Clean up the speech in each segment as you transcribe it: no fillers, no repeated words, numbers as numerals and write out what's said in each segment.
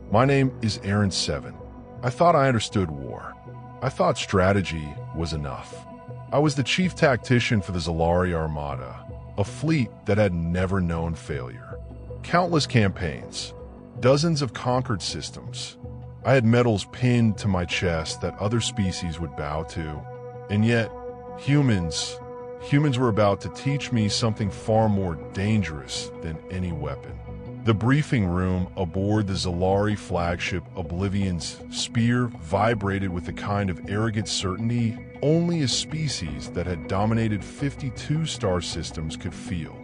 My name is Aaron 7. I thought I understood war. I thought strategy was enough. I was the chief tactician for the Zalari Armada, a fleet that had never known failure. Countless campaigns, dozens of conquered systems. I had medals pinned to my chest that other species would bow to. And yet, humans were about to teach me something far more dangerous than any weapon. The briefing room aboard the Zalari flagship Oblivion's spear vibrated with the kind of arrogant certainty only a species that had dominated 52 star systems could feel.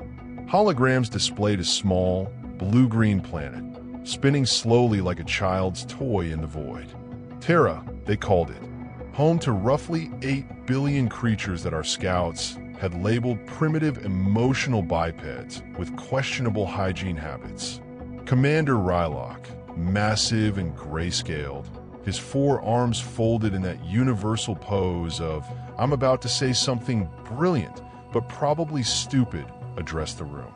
Holograms displayed a small, blue-green planet, spinning slowly like a child's toy in the void. Terra, they called it, home to roughly 8 billion creatures that our scouts had labeled primitive emotional bipeds with questionable hygiene habits. Commander Rylock, massive and gray-scaled, his 4 arms folded in that universal pose of, I'm about to say something brilliant, but probably stupid, addressed the room.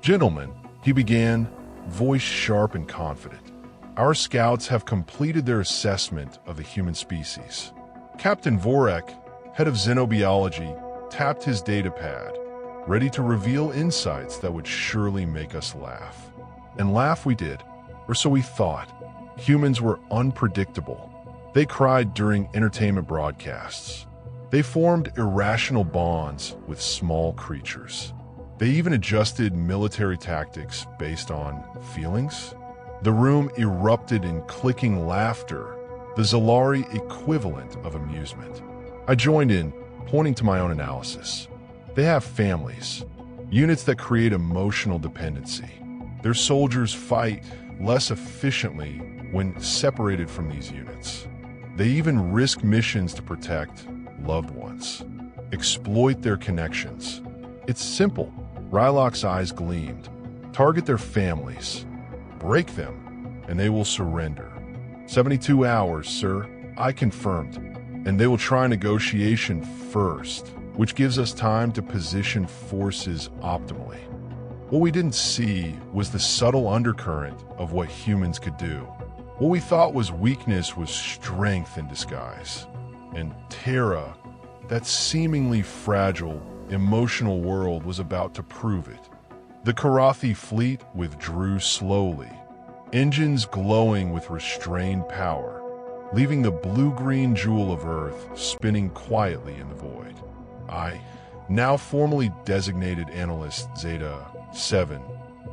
Gentlemen, he began, voice sharp and confident. Our scouts have completed their assessment of the human species. Captain Vorek, head of xenobiology, tapped his data pad, ready to reveal insights that would surely make us laugh. And laugh we did, or so we thought. Humans were unpredictable. They cried during entertainment broadcasts. They formed irrational bonds with small creatures. They even adjusted military tactics based on feelings. The room erupted in clicking laughter, the Zalari equivalent of amusement. I joined in, pointing to my own analysis. They have families, units that create emotional dependency. Their soldiers fight less efficiently when separated from these units. They even risk missions to protect loved ones, exploit their connections. It's simple. Rylock's eyes gleamed. Target their families, break them, and they will surrender. 72 hours, sir, I confirmed. And they will try negotiation first, which gives us time to position forces optimally. What we didn't see was the subtle undercurrent of what humans could do. What we thought was weakness was strength in disguise. And Terra, that seemingly fragile, emotional world, was about to prove it. The Karathi fleet withdrew slowly, engines glowing with restrained power, leaving the blue-green jewel of Earth spinning quietly in the void. I, now formally designated Analyst Zeta 7,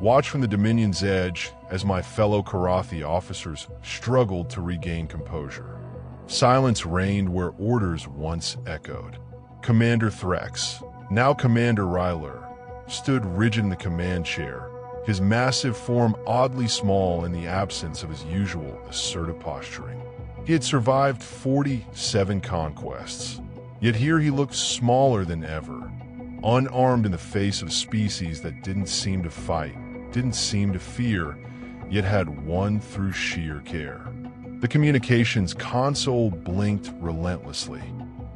watched from the Dominion's edge as my fellow Karathi officers struggled to regain composure. Silence reigned where orders once echoed. Commander Threx, now Commander Ryler, stood rigid in the command chair, his massive form oddly small in the absence of his usual assertive posturing. He had survived 47 conquests, yet here he looked smaller than ever, unarmed in the face of species that didn't seem to fight, didn't seem to fear, yet had won through sheer care. The communications console blinked relentlessly.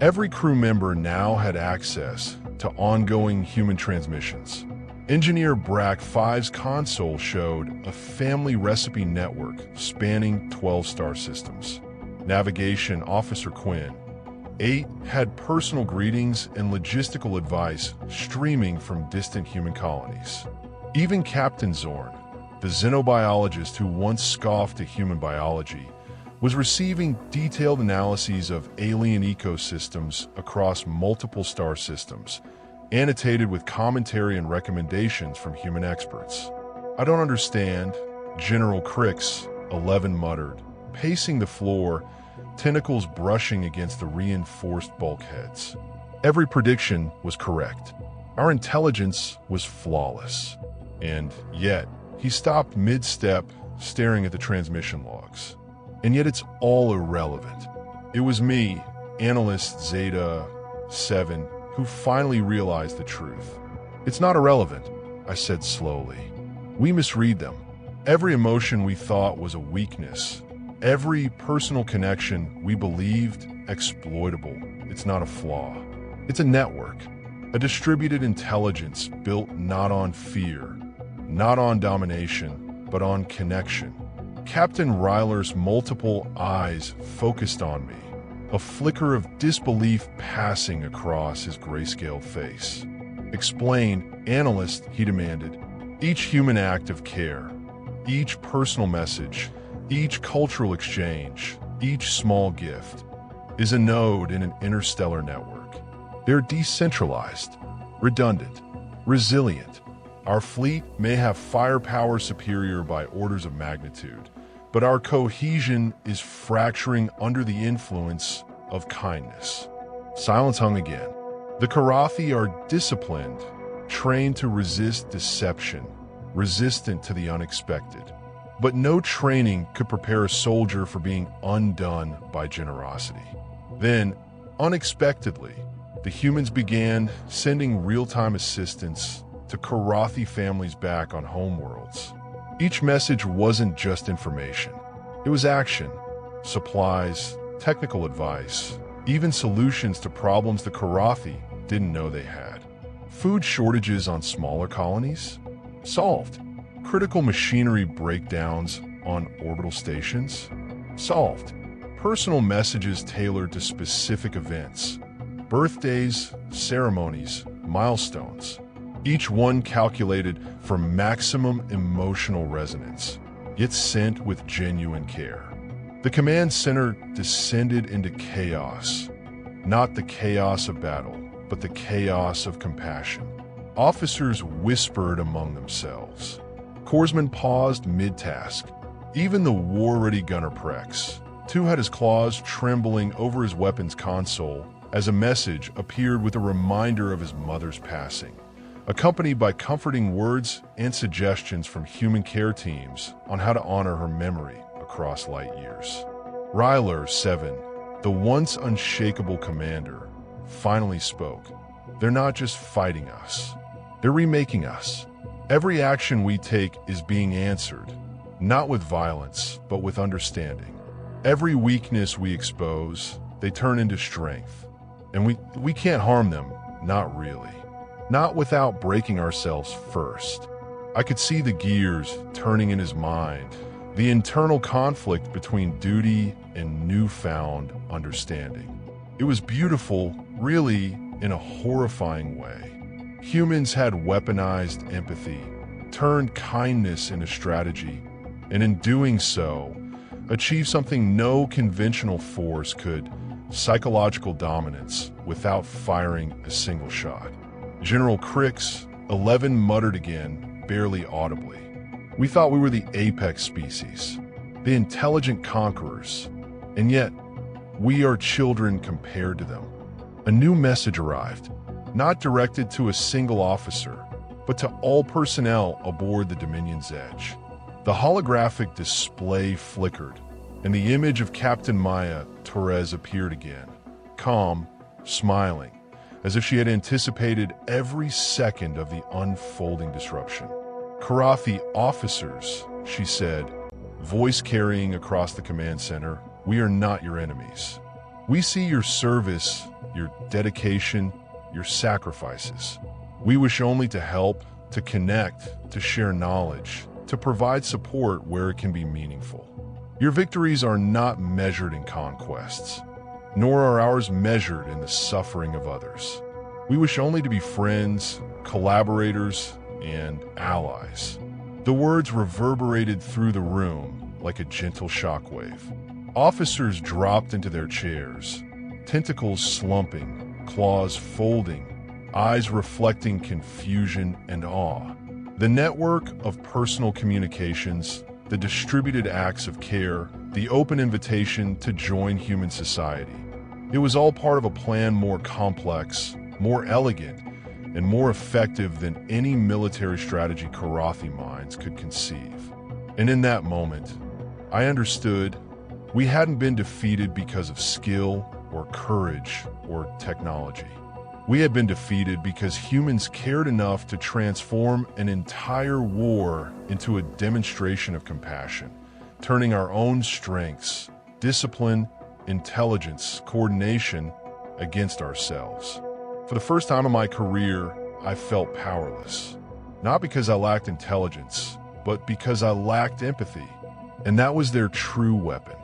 Every crew member now had access to ongoing human transmissions. Engineer Brack 5's console showed a family recipe network spanning 12 star systems. Navigation Officer Quinn 8 had personal greetings and logistical advice streaming from distant human colonies. Even Captain Zorn, the xenobiologist who once scoffed at human biology, was receiving detailed analyses of alien ecosystems across multiple star systems, annotated with commentary and recommendations from human experts. I don't understand, General Crix 11 muttered, pacing the floor, tentacles brushing against the reinforced bulkheads. Every prediction was correct. Our intelligence was flawless. And yet, he stopped mid-step, staring at the transmission logs. And yet it's all irrelevant. It was me, Analyst Zeta 7, who finally realized the truth. It's not irrelevant, I said slowly. We misread them. Every emotion we thought was a weakness, every personal connection we believed exploitable, it's not a flaw. It's a network, a distributed intelligence built not on fear, not on domination, but on connection. Captain Ryler's multiple eyes focused on me, a flicker of disbelief passing across his grayscale face. "Explain, analyst," he demanded. "Each human act of care, each personal message, each cultural exchange, each small gift, is a node in an interstellar network. They're decentralized, redundant, resilient. Our fleet may have firepower superior by orders of magnitude, but our cohesion is fracturing under the influence of kindness." Silence hung again. The Karathi are disciplined, trained to resist deception, resistant to the unexpected. But no training could prepare a soldier for being undone by generosity. Then, unexpectedly, the humans began sending real-time assistance to Karathi families back on homeworlds. Each message wasn't just information. It was action, supplies, technical advice, even solutions to problems the Karathi didn't know they had. Food shortages on smaller colonies? Solved. Critical machinery breakdowns on orbital stations? Solved. Personal messages tailored to specific events. Birthdays, ceremonies, milestones. Each one calculated for maximum emotional resonance, yet sent with genuine care. The command center descended into chaos. Not the chaos of battle, but the chaos of compassion. Officers whispered among themselves. Corpsmen paused mid-task. Even the war-ready gunner Prex, too, had his claws trembling over his weapons console as a message appeared with a reminder of his mother's passing, accompanied by comforting words and suggestions from human care teams on how to honor her memory across light years. Ryler 7, the once unshakable commander, finally spoke. "They're not just fighting us. They're remaking us. Every action we take is being answered, not with violence, but with understanding. Every weakness we expose, they turn into strength. And we can't harm them, not really. Not without breaking ourselves first." I could see the gears turning in his mind, the internal conflict between duty and newfound understanding. It was beautiful, really, in a horrifying way. Humans had weaponized empathy, turned kindness into strategy, and in doing so, achieved something no conventional force could: psychological dominance without firing a single shot. General Crix 11 muttered again, barely audibly. "We thought we were the apex species, the intelligent conquerors, and yet we are children compared to them." A new message arrived, not directed to a single officer, but to all personnel aboard the Dominion's Edge. The holographic display flickered, and the image of Captain Maya Torres appeared again, calm, smiling, as if she had anticipated every second of the unfolding disruption. "Karathi officers," she said, voice carrying across the command center, "we are not your enemies. We see your service, your dedication, your sacrifices. We wish only to help, to connect, to share knowledge, to provide support where it can be meaningful. Your victories are not measured in conquests, nor are ours measured in the suffering of others. We wish only to be friends, collaborators, and allies." The words reverberated through the room like a gentle shockwave. Officers dropped into their chairs, tentacles slumping, claws folding, eyes reflecting confusion and awe. The network of personal communications, the distributed acts of care, the open invitation to join human society. It was all part of a plan more complex, more elegant, and more effective than any military strategy Karathi minds could conceive. And in that moment, I understood we hadn't been defeated because of skill or courage or technology. We had been defeated because humans cared enough to transform an entire war into a demonstration of compassion, turning our own strengths, discipline, intelligence, coordination against ourselves. For the first time in my career, I felt powerless. Not because I lacked intelligence, but because I lacked empathy. And that was their true weapon.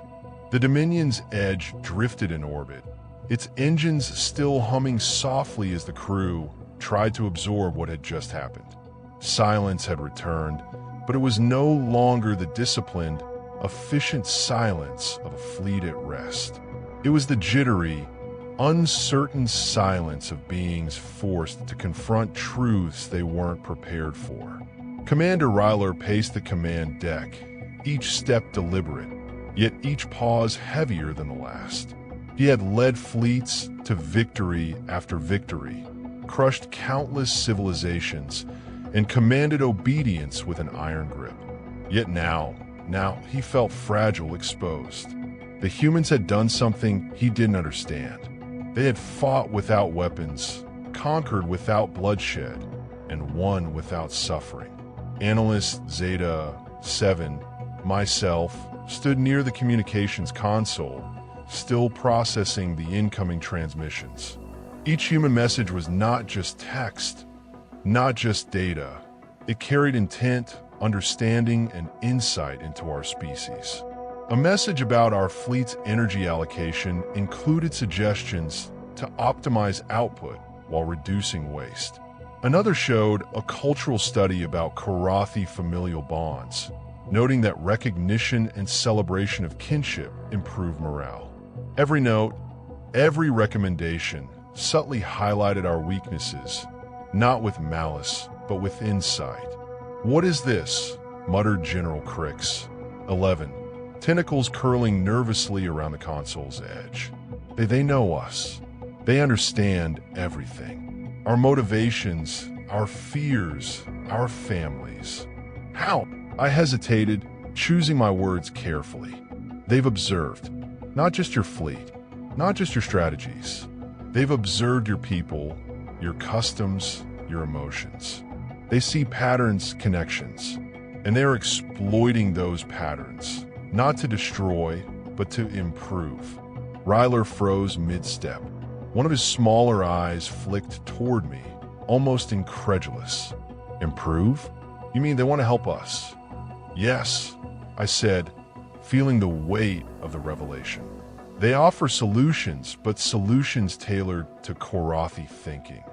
The Dominion's edge drifted in orbit, its engines still humming softly as the crew tried to absorb what had just happened. Silence had returned, but it was no longer the disciplined, efficient silence of a fleet at rest. It was the jittery, uncertain silence of beings forced to confront truths they weren't prepared for. Commander Ryler paced the command deck, each step deliberate, yet each pause heavier than the last. He had led fleets to victory after victory, crushed countless civilizations, and commanded obedience with an iron grip. Yet now he felt fragile, exposed. The humans had done something he didn't understand. They had fought without weapons, conquered without bloodshed, and won without suffering. Analyst Zeta 7, myself, stood near the communications console, still processing the incoming transmissions. Each human message was not just text, not just data. It carried intent, understanding, and insight into our species. A message about our fleet's energy allocation included suggestions to optimize output while reducing waste. Another showed a cultural study about Karathi familial bonds, noting that recognition and celebration of kinship improve morale. Every note, every recommendation subtly highlighted our weaknesses, not with malice, but with insight. "What is this?" muttered General Crix. 11. Tentacles curling nervously around the console's edge. They know us. They understand everything. Our motivations, our fears, our families. How? I hesitated, choosing my words carefully. They've observed, not just your fleet, not just your strategies. They've observed your people, your customs, your emotions. They see patterns, connections, and they're exploiting those patterns, not to destroy, but to improve. Ryler froze mid-step. One of his smaller eyes flicked toward me, almost incredulous. Improve? You mean they want to help us? Yes, I said, feeling the weight of the revelation. They offer solutions, but solutions tailored to Karathi thinking.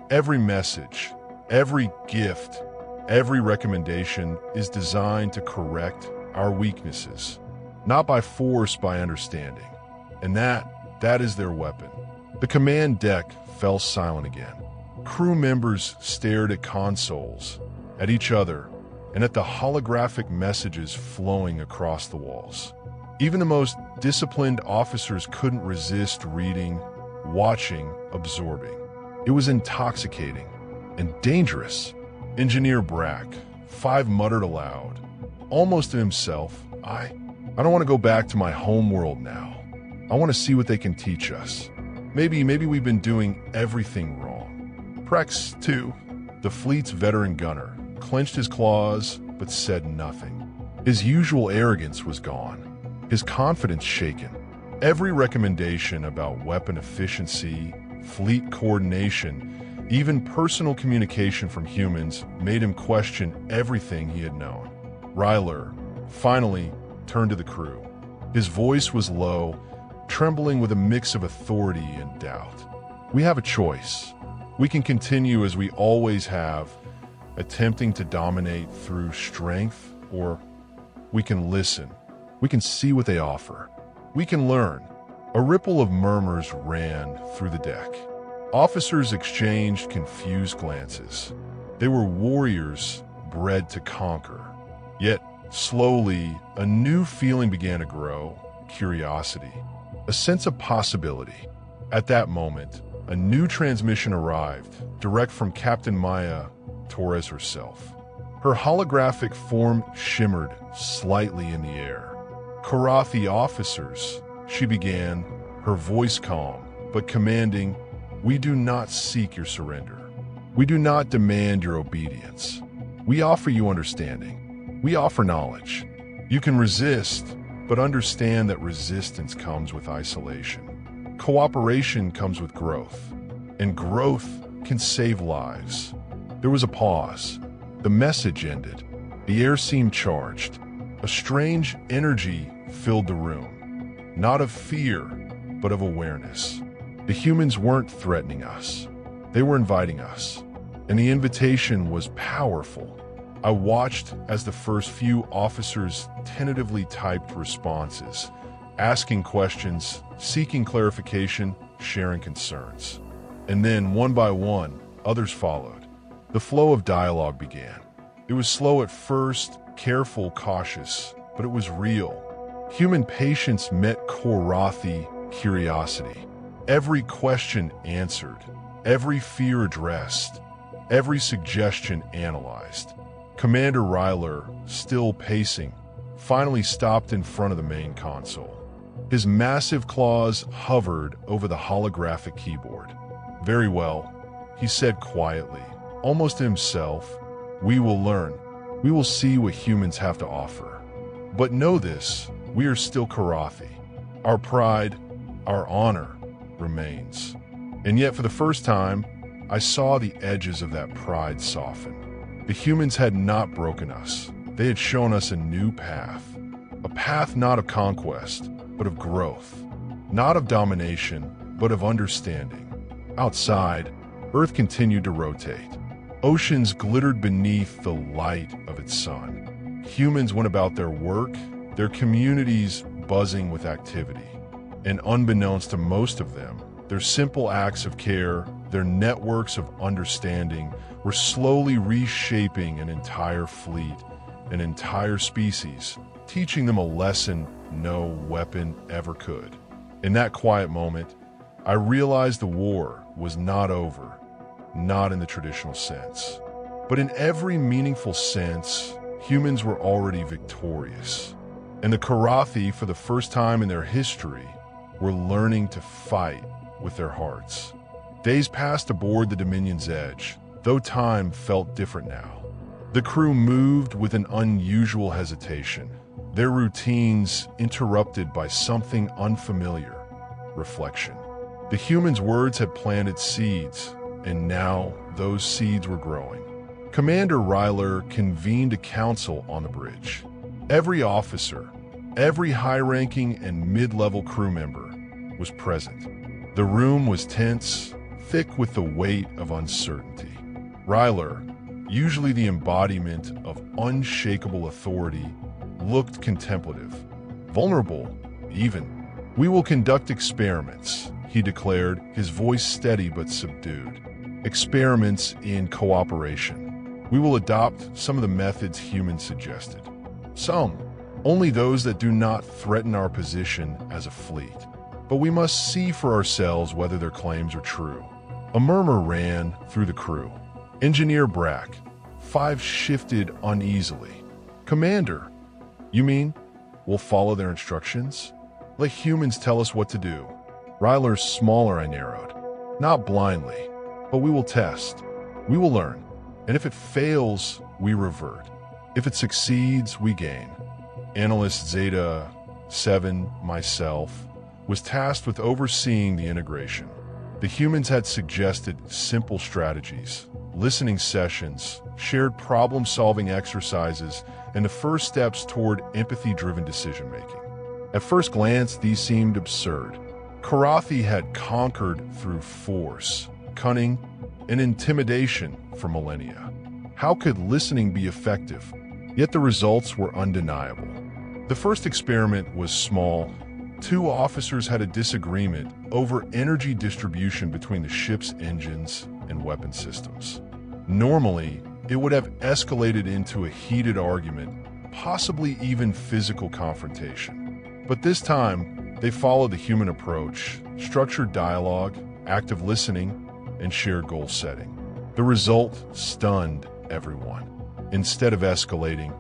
Every message, every gift, every recommendation is designed to correct our weaknesses, not by force, by understanding. And that is their weapon. The command deck fell silent again. Crew members stared at consoles, at each other, and at the holographic messages flowing across the walls. Even the most disciplined officers couldn't resist reading, watching, absorbing. It was intoxicating and dangerous. Engineer Brack, 5, muttered aloud, almost to himself, I don't want to go back to my home world now. I want to see what they can teach us. Maybe we've been doing everything wrong. Prex, 2, the fleet's veteran gunner, clenched his claws but said nothing. His usual arrogance was gone, his confidence shaken. Every recommendation about weapon efficiency, fleet coordination, even personal communication from humans made him question everything he had known. Ryler finally turned to the crew. His voice was low, trembling with a mix of authority and doubt. We have a choice. We can continue as we always have, attempting to dominate through strength, or we can listen. We can see what they offer. We can learn. A ripple of murmurs ran through the deck. Officers exchanged confused glances. They were warriors bred to conquer. Yet, slowly, a new feeling began to grow, curiosity, a sense of possibility. At that moment, a new transmission arrived, direct from Captain Maya Torres herself. Her holographic form shimmered slightly in the air. Karathi officers, she began, her voice calm, but commanding, we do not seek your surrender. We do not demand your obedience. We offer you understanding. We offer knowledge. You can resist, but understand that resistance comes with isolation. Cooperation comes with growth, and growth can save lives. There was a pause. The message ended. The air seemed charged. A strange energy filled the room, not of fear, but of awareness. The humans weren't threatening us. They were inviting us, and the invitation was powerful. I watched as the first few officers tentatively typed responses, asking questions, seeking clarification, sharing concerns. And then, one by one, others followed. The flow of dialogue began. It was slow at first, careful, cautious, but it was real. Human patience met Korathi curiosity. Every question answered, every fear addressed, every suggestion analyzed. Commander Ryler, still pacing, finally stopped in front of the main console. His massive claws hovered over the holographic keyboard. "Very well," he said quietly, almost to himself. "We will learn. We will see what humans have to offer. But know this, we are still Korathi. Our pride, our honor remains." And yet for the first time, I saw the edges of that pride soften. The humans had not broken us. They had shown us a new path. A path not of conquest, but of growth. Not of domination, but of understanding. Outside, Earth continued to rotate. Oceans glittered beneath the light of its sun. Humans went about their work, their communities buzzing with activity. And unbeknownst to most of them, their simple acts of care, their networks of understanding, were slowly reshaping an entire fleet, an entire species, teaching them a lesson no weapon ever could. In that quiet moment, I realized the war was not over, not in the traditional sense. But in every meaningful sense, humans were already victorious. And the Korathi, for the first time in their history, were learning to fight with their hearts. Days passed aboard the Dominion's edge, though time felt different now. The crew moved with an unusual hesitation, their routines interrupted by something unfamiliar: reflection. The humans' words had planted seeds, and now those seeds were growing. Commander Ryler convened a council on the bridge. Every officer, every high-ranking and mid-level crew member was present. The room was tense, thick with the weight of uncertainty. Ryler, usually the embodiment of unshakable authority, looked contemplative, vulnerable, even. "We will conduct experiments," he declared, his voice steady but subdued. "Experiments in cooperation. We will adopt some of the methods humans suggested. Some, only those that do not threaten our position as a fleet. But we must see for ourselves whether their claims are true." A murmur ran through the crew. Engineer Brack, 5 shifted uneasily. "Commander, you mean we'll follow their instructions? Let humans tell us what to do." Ryler's smaller I narrowed. "Not blindly, but we will test. We will learn. And if it fails, we revert. If it succeeds, we gain." Analyst Zeta 7, myself, was tasked with overseeing the integration. The humans had suggested simple strategies, listening sessions, shared problem-solving exercises, and the first steps toward empathy-driven decision-making. At first glance, these seemed absurd. Korathi had conquered through force, cunning, and intimidation for millennia. How could listening be effective? Yet the results were undeniable. The first experiment was small. 2 officers had a disagreement over energy distribution between the ship's engines and weapon systems. Normally, it would have escalated into a heated argument, possibly even physical confrontation. But this time, they followed the human approach: structured dialogue, active listening, and shared goal setting. The result stunned everyone. Instead of escalating,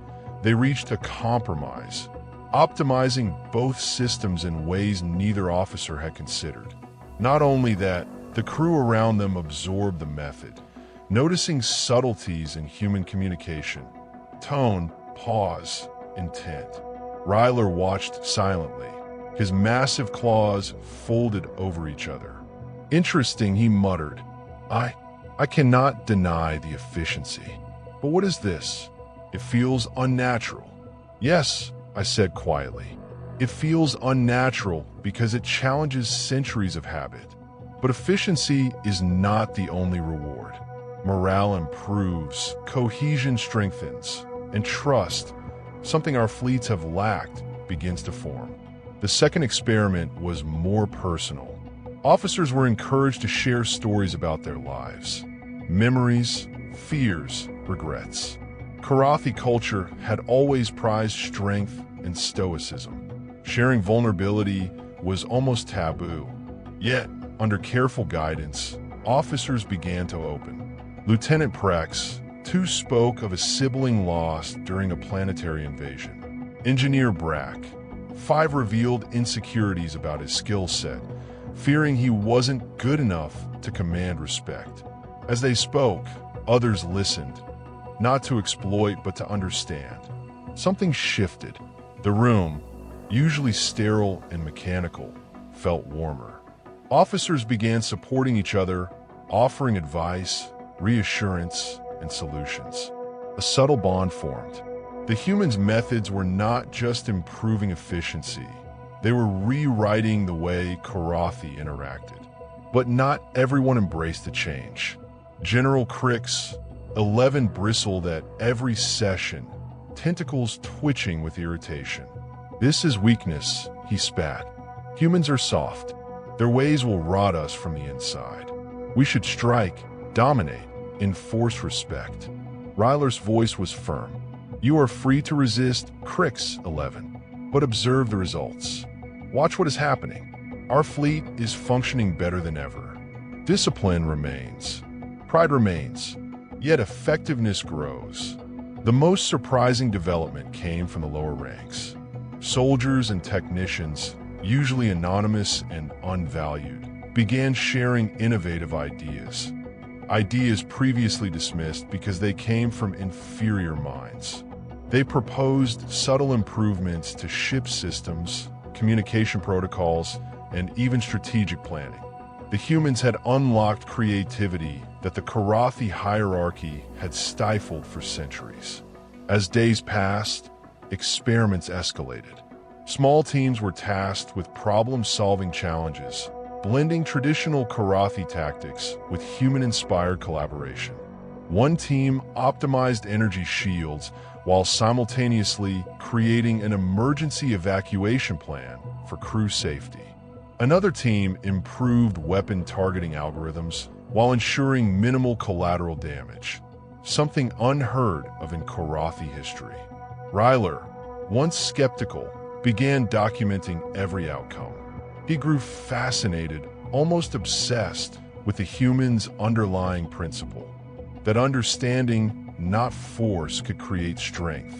they reached a compromise, optimizing both systems in ways neither officer had considered. Not only that, the crew around them absorbed the method, noticing subtleties in human communication: tone, pause, intent. Ryler watched silently, his massive claws folded over each other. "Interesting," he muttered. I cannot deny the efficiency. But what is this? It feels unnatural, Yes, I said quietly. It feels unnatural because it challenges centuries of habit. But efficiency is not the only reward. Morale improves, cohesion strengthens, and trust, something our fleets have lacked, begins to form. The second experiment was more personal. Officers were encouraged to share stories about their lives, memories, fears, regrets. Karathi culture had always prized strength and stoicism. Sharing vulnerability was almost taboo. Yet, under careful guidance, officers began to open. Lieutenant Prex, too, spoke of a sibling lost during a planetary invasion. Engineer Brack, 5, revealed insecurities about his skill set, fearing he wasn't good enough to command respect. As they spoke, others listened, not to exploit but to understand. Something shifted. The room, usually sterile and mechanical, felt warmer. Officers began supporting each other, offering advice, reassurance, and solutions. A subtle bond formed. The humans' methods were not just improving efficiency, they were rewriting the way Karathi interacted. But not everyone embraced the change. General Crix, 11, bristled at every session, tentacles twitching with irritation. This is weakness, he spat. Humans are soft. Their ways will rot us from the inside. We should strike, dominate, enforce respect. Ryler's voice was firm. You are free to resist, Crix, 11, but observe the results. Watch what is happening. Our fleet is functioning better than ever. Discipline remains. Pride remains. Yet effectiveness grows. The most surprising development came from the lower ranks. Soldiers and technicians, usually anonymous and unvalued, began sharing innovative ideas. Ideas previously dismissed because they came from inferior minds. They proposed subtle improvements to ship systems, communication protocols, and even strategic planning. The humans had unlocked creativity that the Karathi hierarchy had stifled for centuries. As days passed, experiments escalated. Small teams were tasked with problem-solving challenges, blending traditional Karathi tactics with human-inspired collaboration. One team optimized energy shields while simultaneously creating an emergency evacuation plan for crew safety. Another team improved weapon targeting algorithms while ensuring minimal collateral damage, something unheard of in Karathi history. Ryler, once skeptical, began documenting every outcome. He grew fascinated, almost obsessed, with the human's underlying principle, that understanding, not force, could create strength.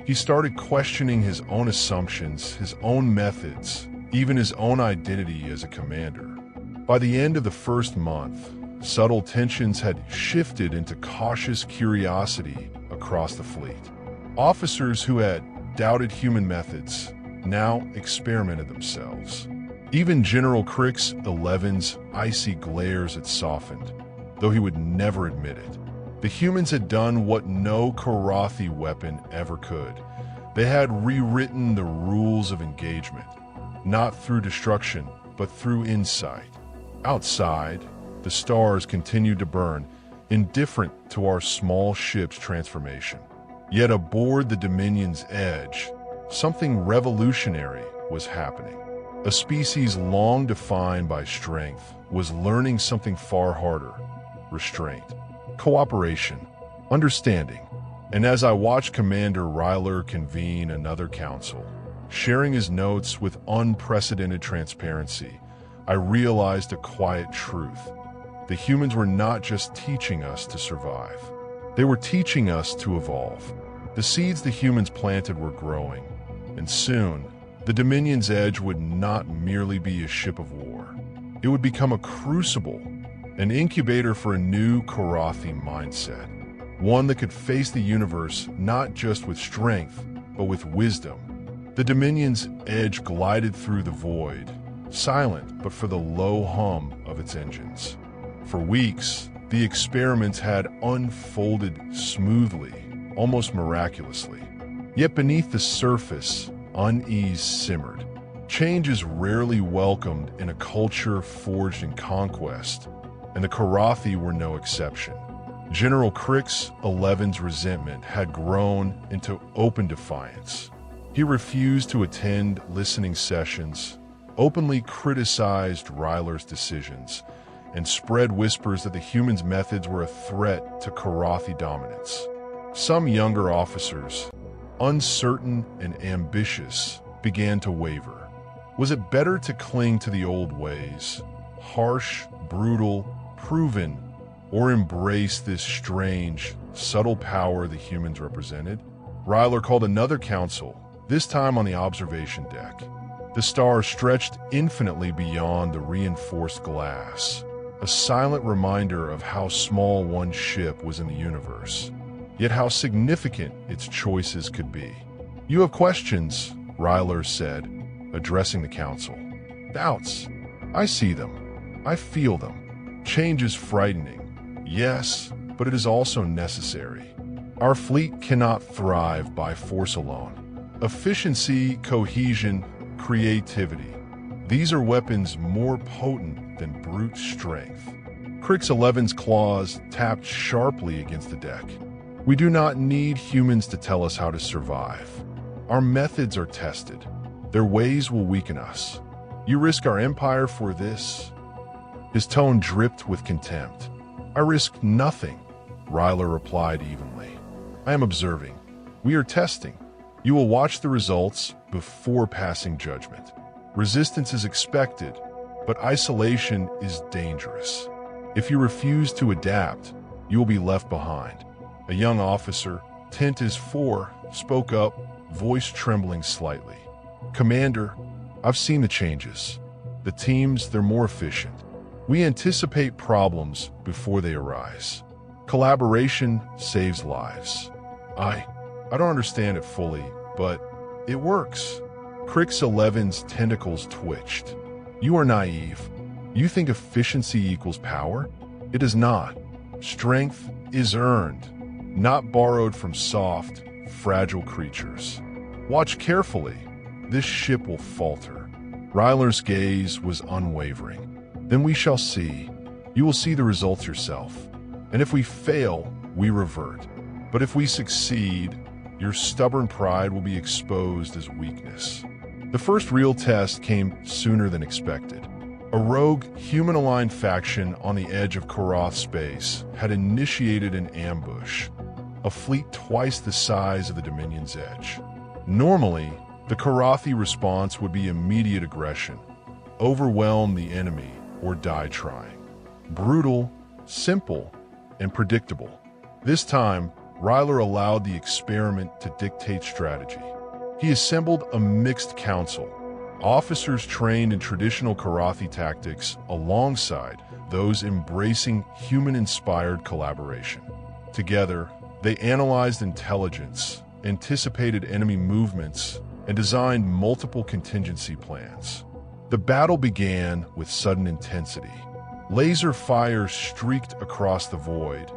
He started questioning his own assumptions, his own methods, even his own identity as a commander. By the end of the first month, subtle tensions had shifted into cautious curiosity across the fleet. Officers who had doubted human methods now experimented themselves. Even General Crix 11's icy glares had softened, though he would never admit it. The humans had done what no Karathi weapon ever could. They had rewritten the rules of engagement, not through destruction, but through insight. Outside, the stars continued to burn, indifferent to our small ship's transformation. Yet aboard the Dominion's edge, something revolutionary was happening. A species long defined by strength was learning something far harder: restraint, cooperation, understanding. And as I watched Commander Ryler convene another council, sharing his notes with unprecedented transparency, I realized a quiet truth. The humans were not just teaching us to survive. They were teaching us to evolve. The seeds the humans planted were growing, and soon, the Dominion's edge would not merely be a ship of war. It would become a crucible, an incubator for a new Karathi mindset, one that could face the universe not just with strength, but with wisdom. The Dominion's edge glided through the void, silent but for the low hum of its engines. For weeks, the experiments had unfolded smoothly, almost miraculously. Yet beneath the surface, unease simmered. Change is rarely welcomed in a culture forged in conquest, and the Karathi were no exception. General Crix XI's resentment had grown into open defiance. He refused to attend listening sessions, openly criticized Ryler's decisions, and spread whispers that the humans' methods were a threat to Karathi dominance. Some younger officers, uncertain and ambitious, began to waver. Was it better to cling to the old ways, harsh, brutal, proven, or embrace this strange, subtle power the humans represented? Ryler called another council, this time on the observation deck. The stars stretched infinitely beyond the reinforced glass, a silent reminder of how small one ship was in the universe, yet how significant its choices could be. "You have questions," Ryler said, addressing the council. "Doubts. I see them. I feel them. Change is frightening. Yes, but it is also necessary. Our fleet cannot thrive by force alone. Efficiency, cohesion, creativity. These are weapons more potent than brute strength." Crix XI's claws tapped sharply against the deck. "We do not need humans to tell us how to survive. Our methods are tested. Their ways will weaken us. You risk our empire for this?" His tone dripped with contempt. "I risk nothing," Ryler replied evenly. "I am observing. We are testing. You will watch the results before passing judgment. Resistance is expected, but isolation is dangerous. If you refuse to adapt, you will be left behind." A young officer, Tent is 4, spoke up, voice trembling slightly. "Commander, I've seen the changes. The teams, they're more efficient. We anticipate problems before they arise. Collaboration saves lives. I don't understand it fully, but it works." Crix XI's tentacles twitched. "You are naive. You think efficiency equals power? It is not. Strength is earned, not borrowed from soft, fragile creatures. Watch carefully. This ship will falter." Ryler's gaze was unwavering. "Then we shall see. You will see the results yourself. And if we fail, we revert. But if we succeed, your stubborn pride will be exposed as weakness." The first real test came sooner than expected. A rogue, human-aligned faction on the edge of Karath space had initiated an ambush, a fleet twice the size of the Dominion's edge. Normally, the Karathi response would be immediate aggression, overwhelm the enemy, or die trying. Brutal, simple, and predictable. This time, Ryler allowed the experiment to dictate strategy. He assembled a mixed council, officers trained in traditional Karathi tactics alongside those embracing human-inspired collaboration. Together, they analyzed intelligence, anticipated enemy movements, and designed multiple contingency plans. The battle began with sudden intensity. Laser fire streaked across the void,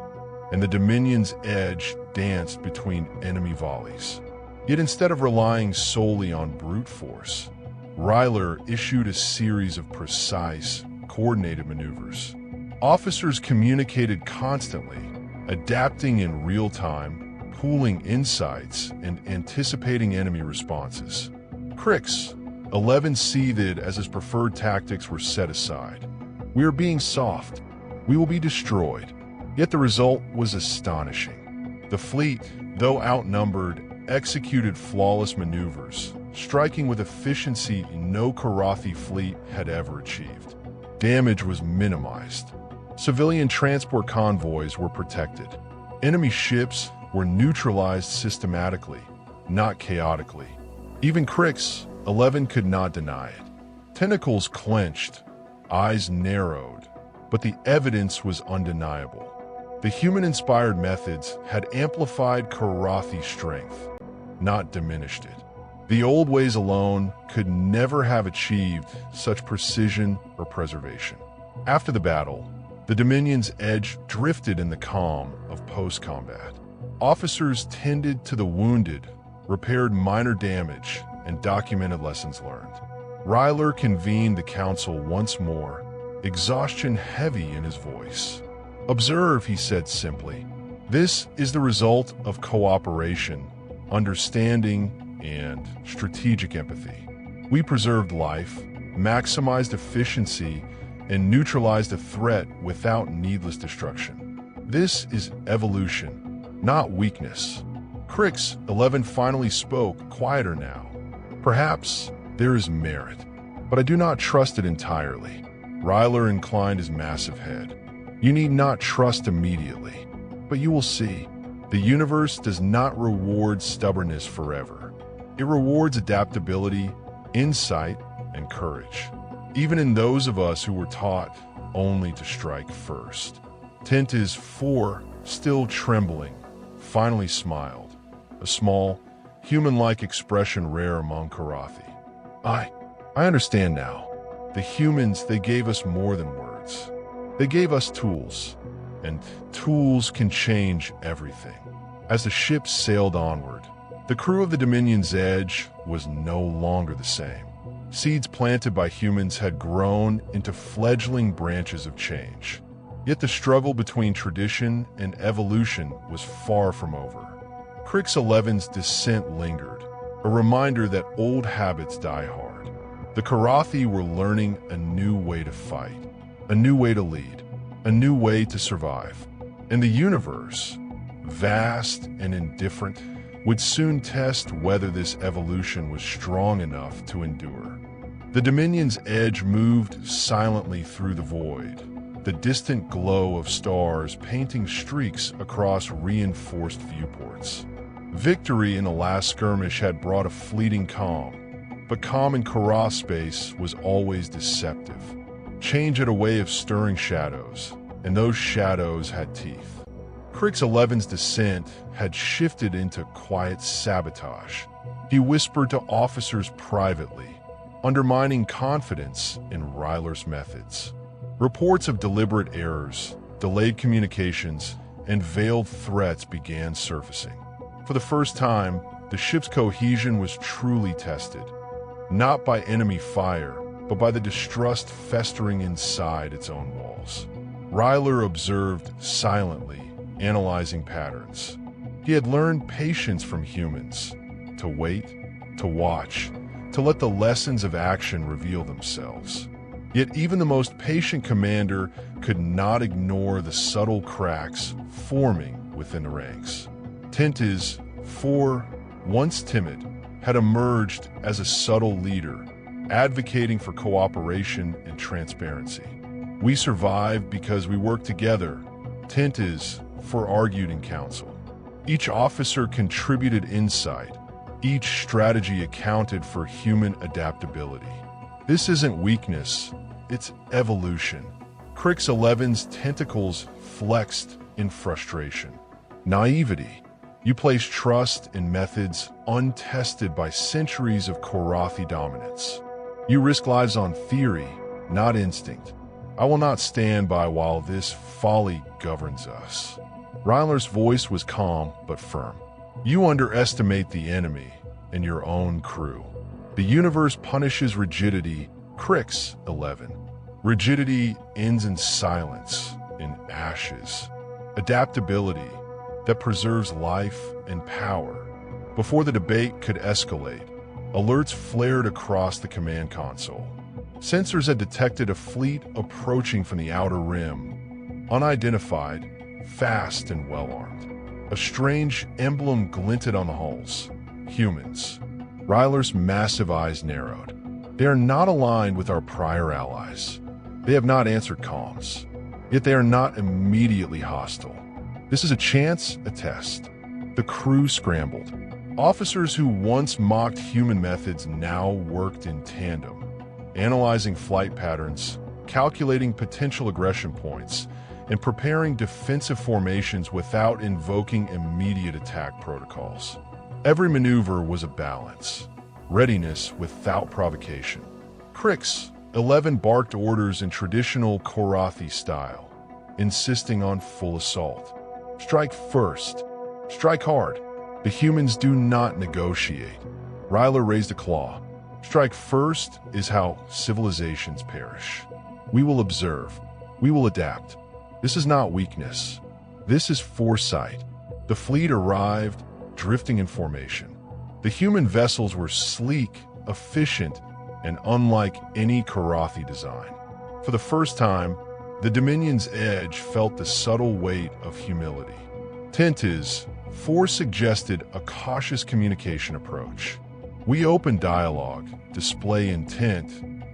and the Dominion's edge danced between enemy volleys. Yet instead of relying solely on brute force, Ryler issued a series of precise, coordinated maneuvers. Officers communicated constantly, adapting in real time, pooling insights, and anticipating enemy responses. Crix XI seethed as his preferred tactics were set aside. "We are being soft. We will be destroyed." Yet the result was astonishing. The fleet, though outnumbered, executed flawless maneuvers, striking with efficiency no Karathi fleet had ever achieved. Damage was minimized. Civilian transport convoys were protected. Enemy ships were neutralized systematically, not chaotically. Even Crix XI could not deny it. Tentacles clenched, eyes narrowed, but the evidence was undeniable. The human-inspired methods had amplified Karathi strength, not diminished it. The old ways alone could never have achieved such precision or preservation. After the battle, the Dominion's edge drifted in the calm of post-combat. Officers tended to the wounded, repaired minor damage, and documented lessons learned. Ryler convened the council once more, exhaustion heavy in his voice. "Observe," he said simply. "This is the result of cooperation, understanding, and strategic empathy. We preserved life, maximized efficiency, and neutralized a threat without needless destruction. This is evolution, not weakness." Crix 11 finally spoke, quieter now. "Perhaps there is merit, but I do not trust it entirely." Ryler inclined his massive head. "You need not trust immediately, but you will see. The universe does not reward stubbornness forever. It rewards adaptability, insight, and courage, even in those of us who were taught only to strike first." Tintis 4, still trembling, finally smiled, a small, human-like expression rare among Karathi. I understand now. The humans, they gave us more than words. They gave us tools, and tools can change everything." As the ship sailed onward, the crew of the Dominion's Edge was no longer the same. Seeds planted by humans had grown into fledgling branches of change. Yet the struggle between tradition and evolution was far from over. Crix 11's descent lingered, a reminder that old habits die hard. The Karathi were learning a new way to fight, a new way to lead, a new way to survive. And the universe, vast and indifferent, would soon test whether this evolution was strong enough to endure. The Dominion's Edge moved silently through the void, the distant glow of stars painting streaks across reinforced viewports. Victory in the last skirmish had brought a fleeting calm, but calm in Kara space was always deceptive. Change had a way of stirring shadows, and those shadows had teeth. Crix 11's descent had shifted into quiet sabotage. He whispered to officers privately, undermining confidence in Ryler's methods. Reports of deliberate errors, delayed communications, and veiled threats began surfacing. For the first time, the ship's cohesion was truly tested, not by enemy fire, but by the distrust festering inside its own walls. Ryler observed silently, analyzing patterns. He had learned patience from humans, to wait, to watch, to let the lessons of action reveal themselves. Yet even the most patient commander could not ignore the subtle cracks forming within the ranks. Tintis 4, once timid, had emerged as a subtle leader, advocating for cooperation and transparency. "We survived because we worked together," Tintis 4 argued in council. Each officer contributed insight. Each strategy accounted for human adaptability. This isn't weakness, it's evolution. Crix 11's tentacles flexed in frustration. Naivety. You place trust in methods untested by centuries of Karathi dominance. You risk lives on theory, not instinct. I will not stand by while this folly governs us. Ryler's voice was calm but firm. You underestimate the enemy and your own crew. The universe punishes rigidity, Crix 11. Rigidity ends in silence, in ashes. Adaptability that preserves life and power. Before the debate could escalate, alerts flared across the command console. Sensors had detected a fleet approaching from the outer rim, unidentified, fast and well-armed. A strange emblem glinted on the hulls. Humans. Ryler's massive eyes narrowed. They are not aligned with our prior allies. They have not answered comms. Yet they are not immediately hostile. This is a chance, a test. The crew scrambled. Officers who once mocked human methods now worked in tandem, analyzing flight patterns, calculating potential aggression points, and preparing defensive formations without invoking immediate attack protocols. Every maneuver was a balance, readiness without provocation. Crix 11 barked orders in traditional Karathi style, insisting on full assault. Strike first, strike hard, The humans do not negotiate. Ryler raised a claw. Strike first is how civilizations perish. We will observe. We will adapt. This is not weakness. This is foresight. The fleet arrived, drifting in formation. The human vessels were sleek, efficient, and unlike any Karathi design. For the first time, the Dominion's edge felt the subtle weight of humility. Tentiz suggested a cautious communication approach. We open dialogue, display intent,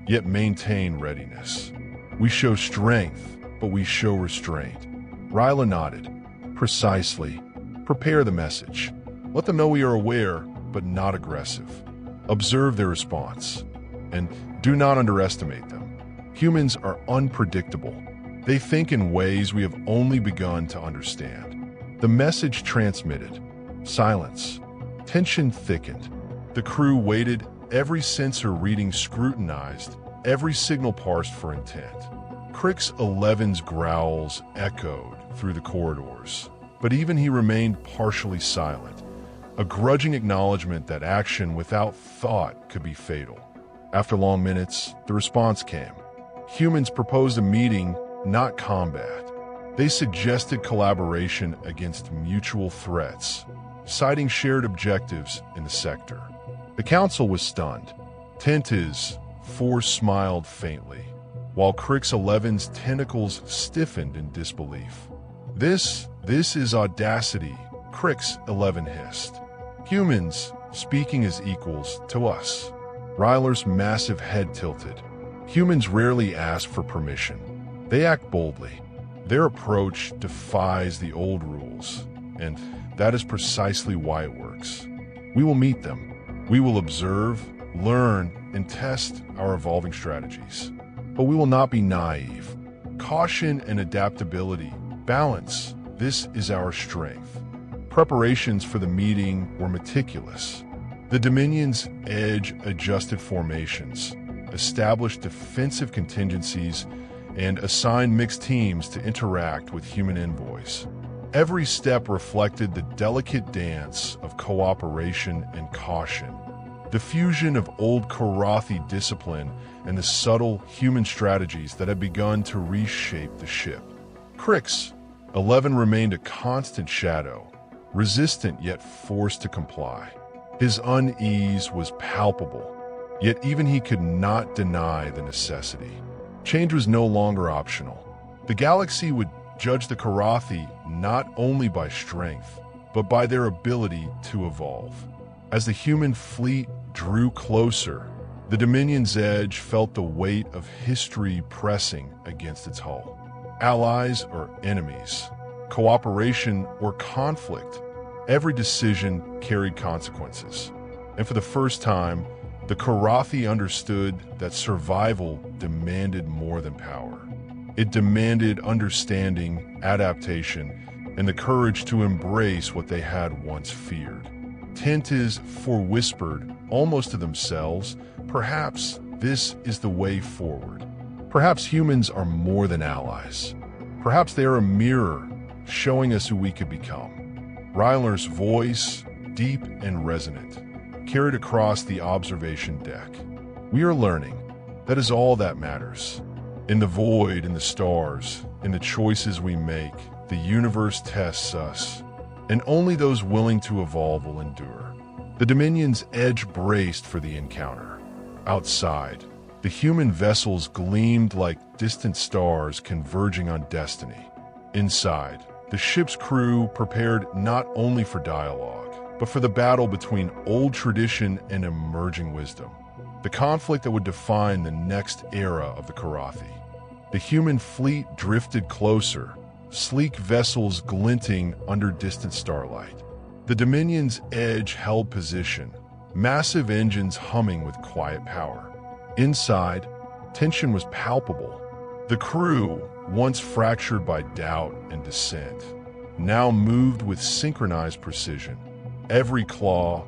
yet maintain readiness. We show strength, but we show restraint. Ryla nodded. Precisely. Prepare the message. Let them know we are aware, but not aggressive. Observe their response. And do not underestimate them. Humans are unpredictable. They think in ways we have only begun to understand. The message transmitted. Silence. Tension thickened. The crew waited, every sensor reading scrutinized, every signal parsed for intent. Crix 11's growls echoed through the corridors, but even he remained partially silent, a grudging acknowledgement that action without thought could be fatal. After long minutes, the response came. Humans proposed a meeting, not combat. They suggested collaboration against mutual threats, citing shared objectives in the sector. The council was stunned. Tentiz smiled faintly, while Crix 11's tentacles stiffened in disbelief. This is audacity, Crix 11 hissed. Humans speaking as equals to us. Ryler's massive head tilted. Humans rarely ask for permission. They act boldly. Their approach defies the old rules, and that is precisely why it works. We will meet them. We will observe, learn, and test our evolving strategies. But we will not be naive. Caution and adaptability, balance, this is our strength. Preparations for the meeting were meticulous. The Dominion's edge adjusted formations, established defensive contingencies, and assigned mixed teams to interact with human envoys. Every step reflected the delicate dance of cooperation and caution, the fusion of old Karathi discipline and the subtle human strategies that had begun to reshape the ship. Crix 11 remained a constant shadow, resistant yet forced to comply. His unease was palpable, yet even he could not deny the necessity. Change was no longer optional. The galaxy would judge the Karathi not only by strength, but by their ability to evolve. As the human fleet drew closer, the Dominion's edge felt the weight of history pressing against its hull. Allies or enemies, cooperation or conflict, every decision carried consequences. And for the first time, the Karathi understood that survival demanded more than power. It demanded understanding, adaptation, and the courage to embrace what they had once feared. Tentiz whispered, almost to themselves, perhaps this is the way forward. Perhaps humans are more than allies. Perhaps they are a mirror, showing us who we could become. Ryler's voice, deep and resonant, carried across the observation deck. We are learning. That is all that matters. In the void, in the stars, in the choices we make, the universe tests us, and only those willing to evolve will endure. The Dominion's edge braced for the encounter. Outside, the human vessels gleamed like distant stars converging on destiny. Inside, the ship's crew prepared not only for dialogue, but for the battle between old tradition and emerging wisdom. The conflict that would define the next era of the Karathi. The human fleet drifted closer, sleek vessels glinting under distant starlight. The Dominion's edge held position, massive engines humming with quiet power. Inside, tension was palpable. The crew, once fractured by doubt and dissent, now moved with synchronized precision. Every claw,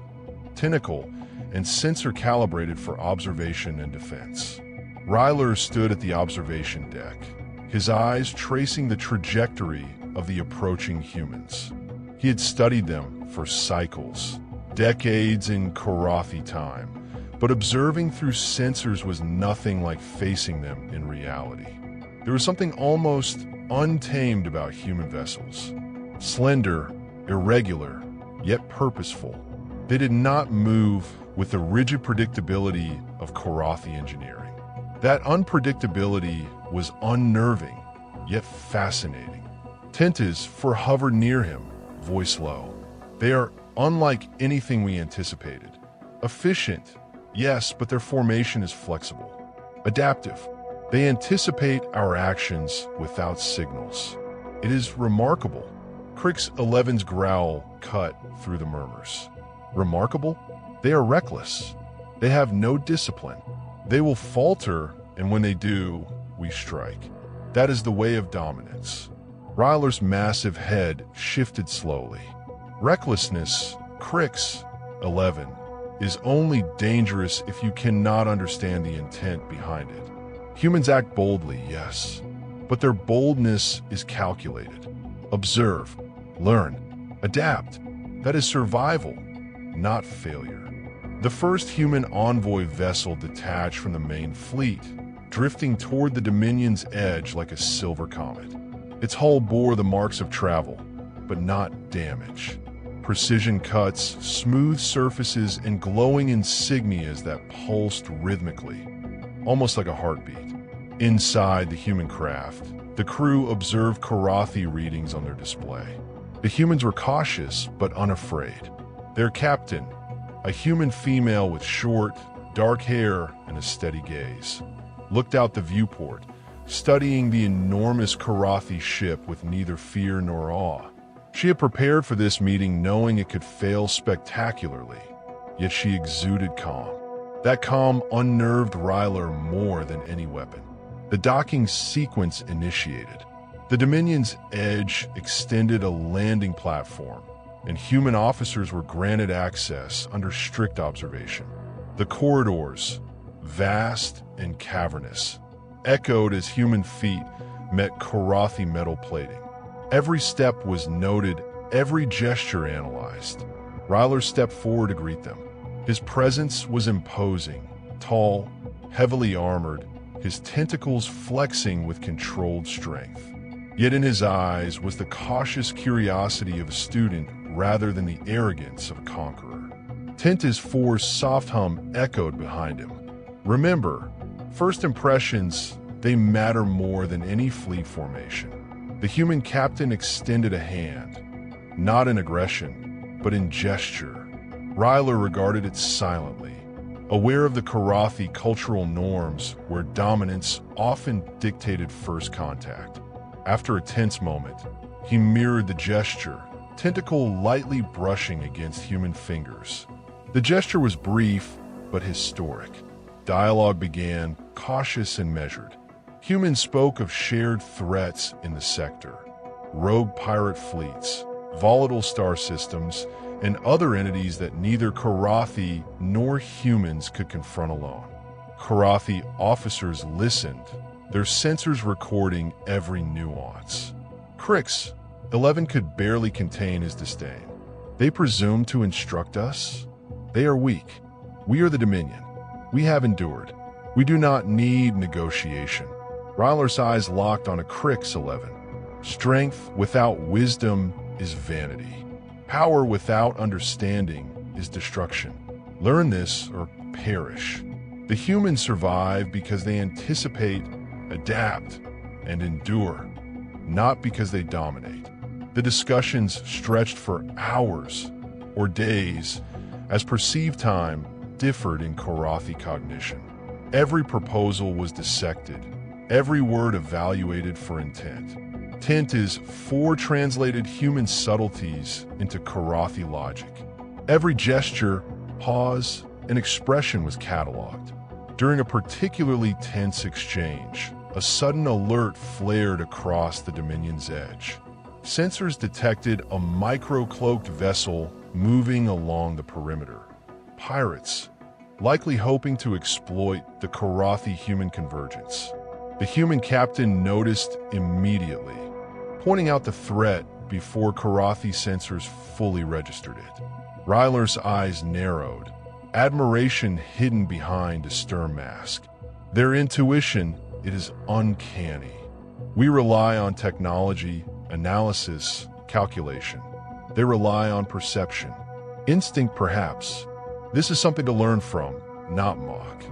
tentacle, and sensor calibrated for observation and defense. Ryler stood at the observation deck, his eyes tracing the trajectory of the approaching humans. He had studied them, for cycles, decades in Karathi time, but observing through sensors was nothing like facing them in reality. There was something almost untamed about human vessels. Slender, irregular, yet purposeful. They did not move with the rigid predictability of Karathi engineering. That unpredictability was unnerving, yet fascinating. Tintas hovered near him, voice low. They are unlike anything we anticipated. Efficient, yes, but their formation is flexible. Adaptive. They anticipate our actions without signals. It is remarkable. Crix 11's growl cut through the murmurs. Remarkable? They are reckless. They have no discipline. They will falter, and when they do, we strike. That is the way of dominance. Ryler's massive head shifted slowly. Recklessness, Crix 11, is only dangerous if you cannot understand the intent behind it. Humans act boldly, yes, but their boldness is calculated. Observe, learn, adapt. That is survival, not failure. The first human envoy vessel detached from the main fleet, drifting toward the Dominion's edge like a silver comet. Its hull bore the marks of travel, but not damage. Precision cuts, smooth surfaces, and glowing insignias that pulsed rhythmically, almost like a heartbeat. Inside the human craft, the crew observed Karathi readings on their display. The humans were cautious but unafraid. Their captain, a human female with short, dark hair and a steady gaze, looked out the viewport, studying the enormous Karathi ship with neither fear nor awe. She had prepared for this meeting knowing it could fail spectacularly, yet she exuded calm. That calm unnerved Ryler more than any weapon. The docking sequence initiated. The Dominion's edge extended a landing platform, and human officers were granted access under strict observation. The corridors, vast and cavernous, echoed as human feet met Karathi metal plating. Every step was noted, every gesture analyzed. Ryler stepped forward to greet them. His presence was imposing, tall, heavily armored, his tentacles flexing with controlled strength. Yet in his eyes was the cautious curiosity of a student rather than the arrogance of a conqueror. Tinta's force soft hum echoed behind him. Remember, first impressions, they matter more than any fleet formation. The human captain extended a hand, not in aggression, but in gesture. Ryler regarded it silently, aware of the Karathi cultural norms where dominance often dictated first contact. After a tense moment, he mirrored the gesture, tentacle lightly brushing against human fingers. The gesture was brief, but historic. Dialogue began, cautious and measured. Humans spoke of shared threats in the sector, rogue pirate fleets, volatile star systems, and other entities that neither Karathi nor humans could confront alone. Karathi officers listened, their sensors recording every nuance. Crix 11 could barely contain his disdain. They presume to instruct us? They are weak. We are the Dominion. We have endured. We do not need negotiation. Ryler's eyes locked on a Crix 11. Strength without wisdom is vanity. Power without understanding is destruction. Learn this or perish. The humans survive because they anticipate, adapt, and endure, not because they dominate. The discussions stretched for hours or days as perceived time differed in Karathi cognition. Every proposal was dissected, every word evaluated for intent. Tent is translated human subtleties into Karathi logic. Every gesture, pause, and expression was cataloged. During a particularly tense exchange, a sudden alert flared across the Dominion's edge. Sensors detected a micro-cloaked vessel moving along the perimeter. Pirates, likely hoping to exploit the Karathi-human convergence. The human captain noticed immediately. Pointing out the threat, before Karathi sensors fully registered it. Ryler's eyes narrowed, admiration hidden behind a stern mask. Their intuition, it is uncanny. We rely on technology, analysis, calculation. They rely on perception. Instinct, perhaps. This is something to learn from, not mock.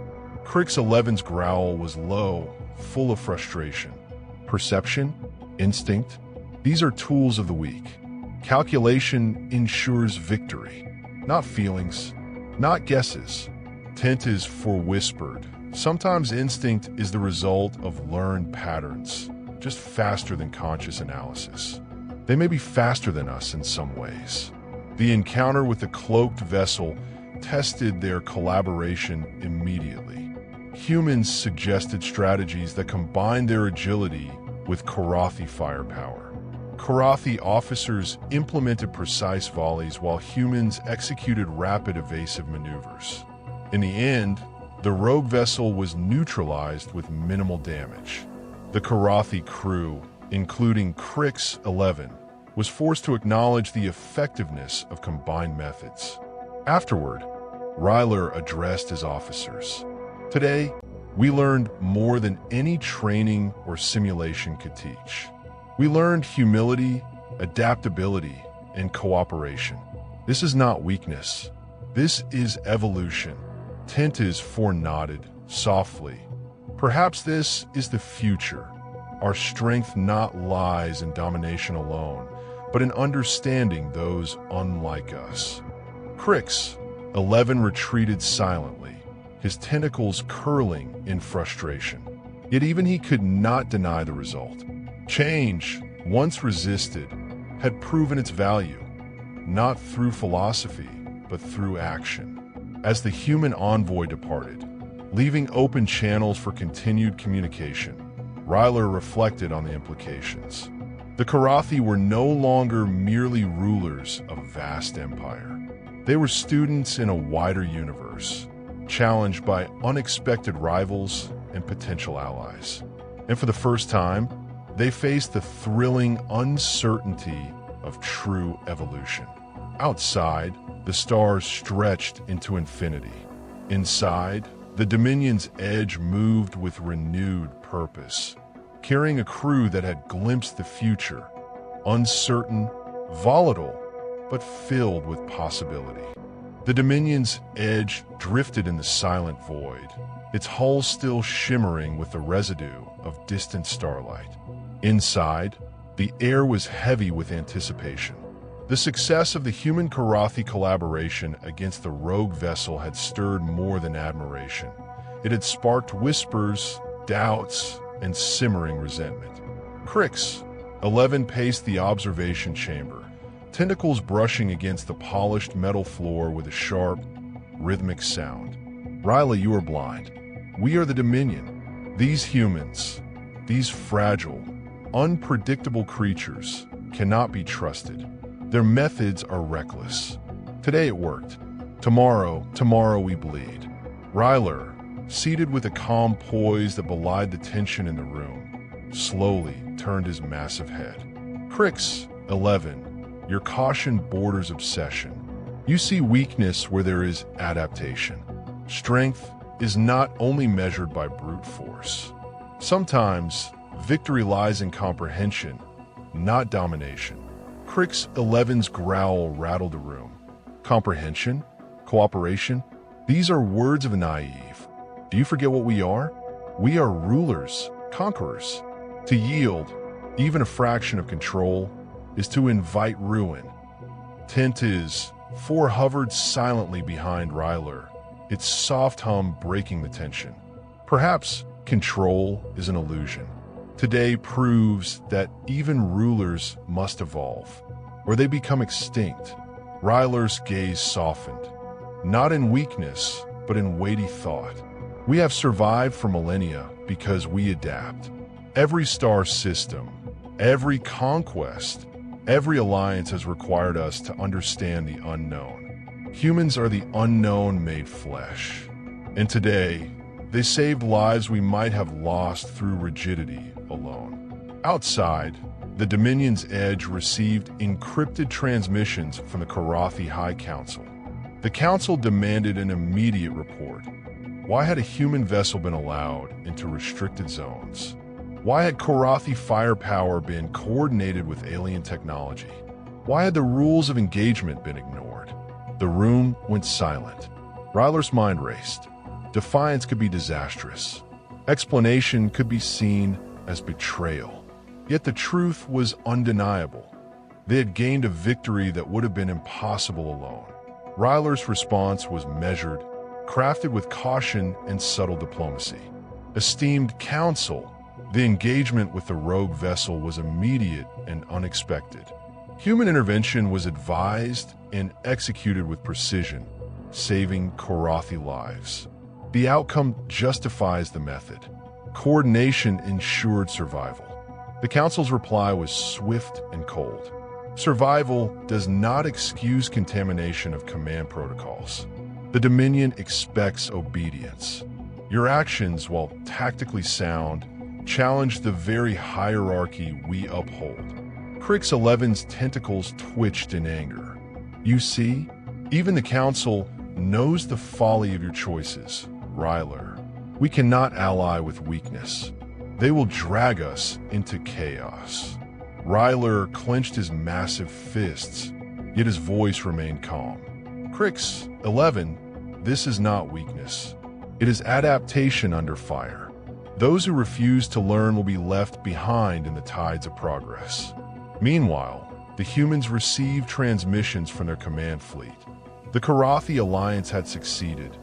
Crick's 11's growl was low, full of frustration. Perception, instinct, these are tools of the weak. Calculation ensures victory, not feelings, not guesses. Tent is for whispered. Sometimes instinct is the result of learned patterns, just faster than conscious analysis. They may be faster than us in some ways. The encounter with the cloaked vessel tested their collaboration immediately. Humans suggested strategies that combined their agility with Karathi firepower. Karathi officers implemented precise volleys while humans executed rapid evasive maneuvers. In the end, the rogue vessel was neutralized with minimal damage. The Karathi crew, including Crick's 11, was forced to acknowledge the effectiveness of combined methods. Afterward, Ryler addressed his officers. Today, we learned more than any training or simulation could teach. We learned humility, adaptability, and cooperation. This is not weakness. This is evolution. Tent is forenodded softly. Perhaps this is the future. Our strength not lies in domination alone, but in understanding those unlike us. Crick's 11 retreated silently, his tentacles curling in frustration. Yet even he could not deny the result. Change, once resisted, had proven its value, not through philosophy, but through action. As the human envoy departed, leaving open channels for continued communication, Ryler reflected on the implications. The Karathi were no longer merely rulers of a vast empire. They were students in a wider universe, challenged by unexpected rivals and potential allies. And for the first time, they faced the thrilling uncertainty of true evolution. Outside, the stars stretched into infinity. Inside, the Dominion's edge moved with renewed purpose, carrying a crew that had glimpsed the future, uncertain, volatile, but filled with possibility. The Dominion's edge drifted in the silent void, its hull still shimmering with the residue of distant starlight. Inside, the air was heavy with anticipation. The success of the human-Karathi collaboration against the rogue vessel had stirred more than admiration. It had sparked whispers, doubts, and simmering resentment. Crick's 11 paced the observation chamber, tentacles brushing against the polished metal floor with a sharp, rhythmic sound. Riley, you are blind. We are the Dominion. These humans, these fragile, unpredictable creatures, cannot be trusted. Their methods are reckless. Today it worked. Tomorrow we bleed. Ryler, seated with a calm poise that belied the tension in the room, slowly turned his massive head. Crick's 11, your caution borders obsession. You see weakness where there is adaptation. Strength is not only measured by brute force. Sometimes, victory lies in comprehension, not domination. Crick's 11's growl rattled the room. Comprehension? Cooperation? These are words of a naive. Do you forget what we are? We are rulers, conquerors. To yield, even a fraction of control, is to invite ruin. Tent is, Four hovered silently behind Ryler, its soft hum breaking the tension. Perhaps control is an illusion. Today proves that even rulers must evolve, or they become extinct. Ryler's gaze softened, not in weakness, but in weighty thought. We have survived for millennia because we adapt. Every star system, every conquest, every alliance has required us to understand the unknown. Humans are the unknown made flesh. And today, they saved lives we might have lost through rigidity alone. Outside, The Dominion's Edge received encrypted transmissions from the Karathi High Council. The Council demanded an immediate report. Why had a human vessel been allowed into restricted zones? Why had Karathi firepower been coordinated with alien technology? Why had the rules of engagement been ignored? The room went silent. Ryler's mind raced. Defiance could be disastrous. Explanation could be seen as betrayal. Yet the truth was undeniable. They had gained a victory that would have been impossible alone. Ryler's response was measured, crafted with caution and subtle diplomacy. Esteemed Council, the engagement with the rogue vessel was immediate and unexpected. Human intervention was advised and executed with precision, saving Karathi lives. The outcome justifies the method. Coordination ensured survival. The Council's reply was swift and cold. Survival does not excuse contamination of command protocols. The Dominion expects obedience. Your actions, while tactically sound, challenge the very hierarchy we uphold. Crix 11's tentacles twitched in anger. You see, even the Council knows the folly of your choices, Ryler. We cannot ally with weakness. They will drag us into chaos. Ryler clenched his massive fists, yet his voice remained calm. Crix 11, this is not weakness. It is adaptation under fire. Those who refuse to learn will be left behind in the tides of progress. Meanwhile, the humans received transmissions from their command fleet. The Karathi alliance had succeeded,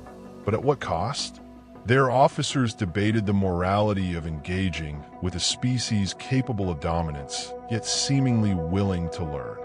but at what cost? Their officers debated the morality of engaging with a species capable of dominance, yet seemingly willing to learn.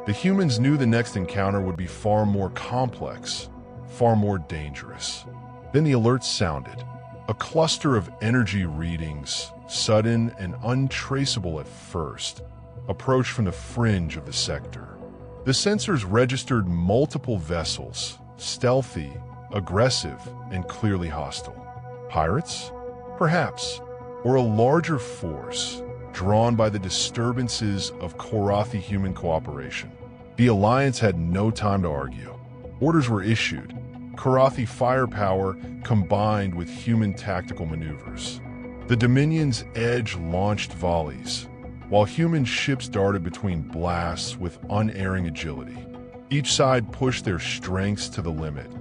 The humans knew the next encounter would be far more complex, far more dangerous. Then the alerts sounded. A cluster of energy readings, sudden and untraceable at first, approached from the fringe of the sector. The sensors registered multiple vessels, stealthy, aggressive, and clearly hostile. Pirates? Perhaps. Or a larger force, drawn by the disturbances of Karathi human cooperation. The Alliance had no time to argue. Orders were issued. Karathi firepower combined with human tactical maneuvers. The Dominion's Edge launched volleys, while human ships darted between blasts with unerring agility. Each side pushed their strengths to the limit,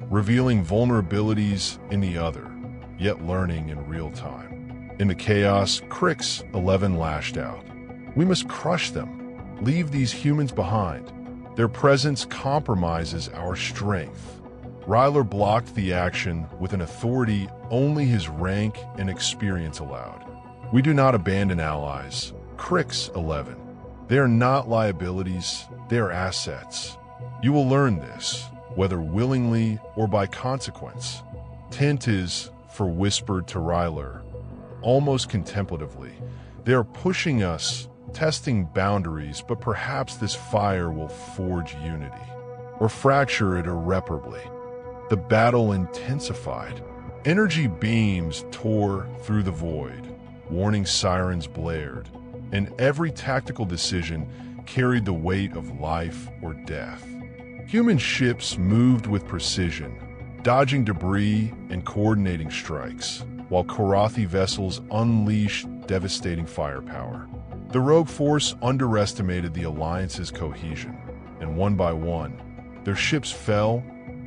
revealing vulnerabilities in the other, yet learning in real time. In the chaos, Crix 11 lashed out. We must crush them, leave these humans behind. Their presence compromises our strength. Ryler blocked the action with an authority only his rank and experience allowed. We do not abandon allies. Crix 11. They are not liabilities, they are assets. You will learn this, whether willingly or by consequence. Tent is, for whispered to Ryler, almost contemplatively. They are pushing us, testing boundaries, but perhaps this fire will forge unity, or fracture it irreparably. The battle intensified. Energy beams tore through the void, warning sirens blared, and every tactical decision carried the weight of life or death. Human ships moved with precision, dodging debris and coordinating strikes, while Karathi vessels unleashed devastating firepower. The rogue force underestimated the Alliance's cohesion, and one by one, their ships fell,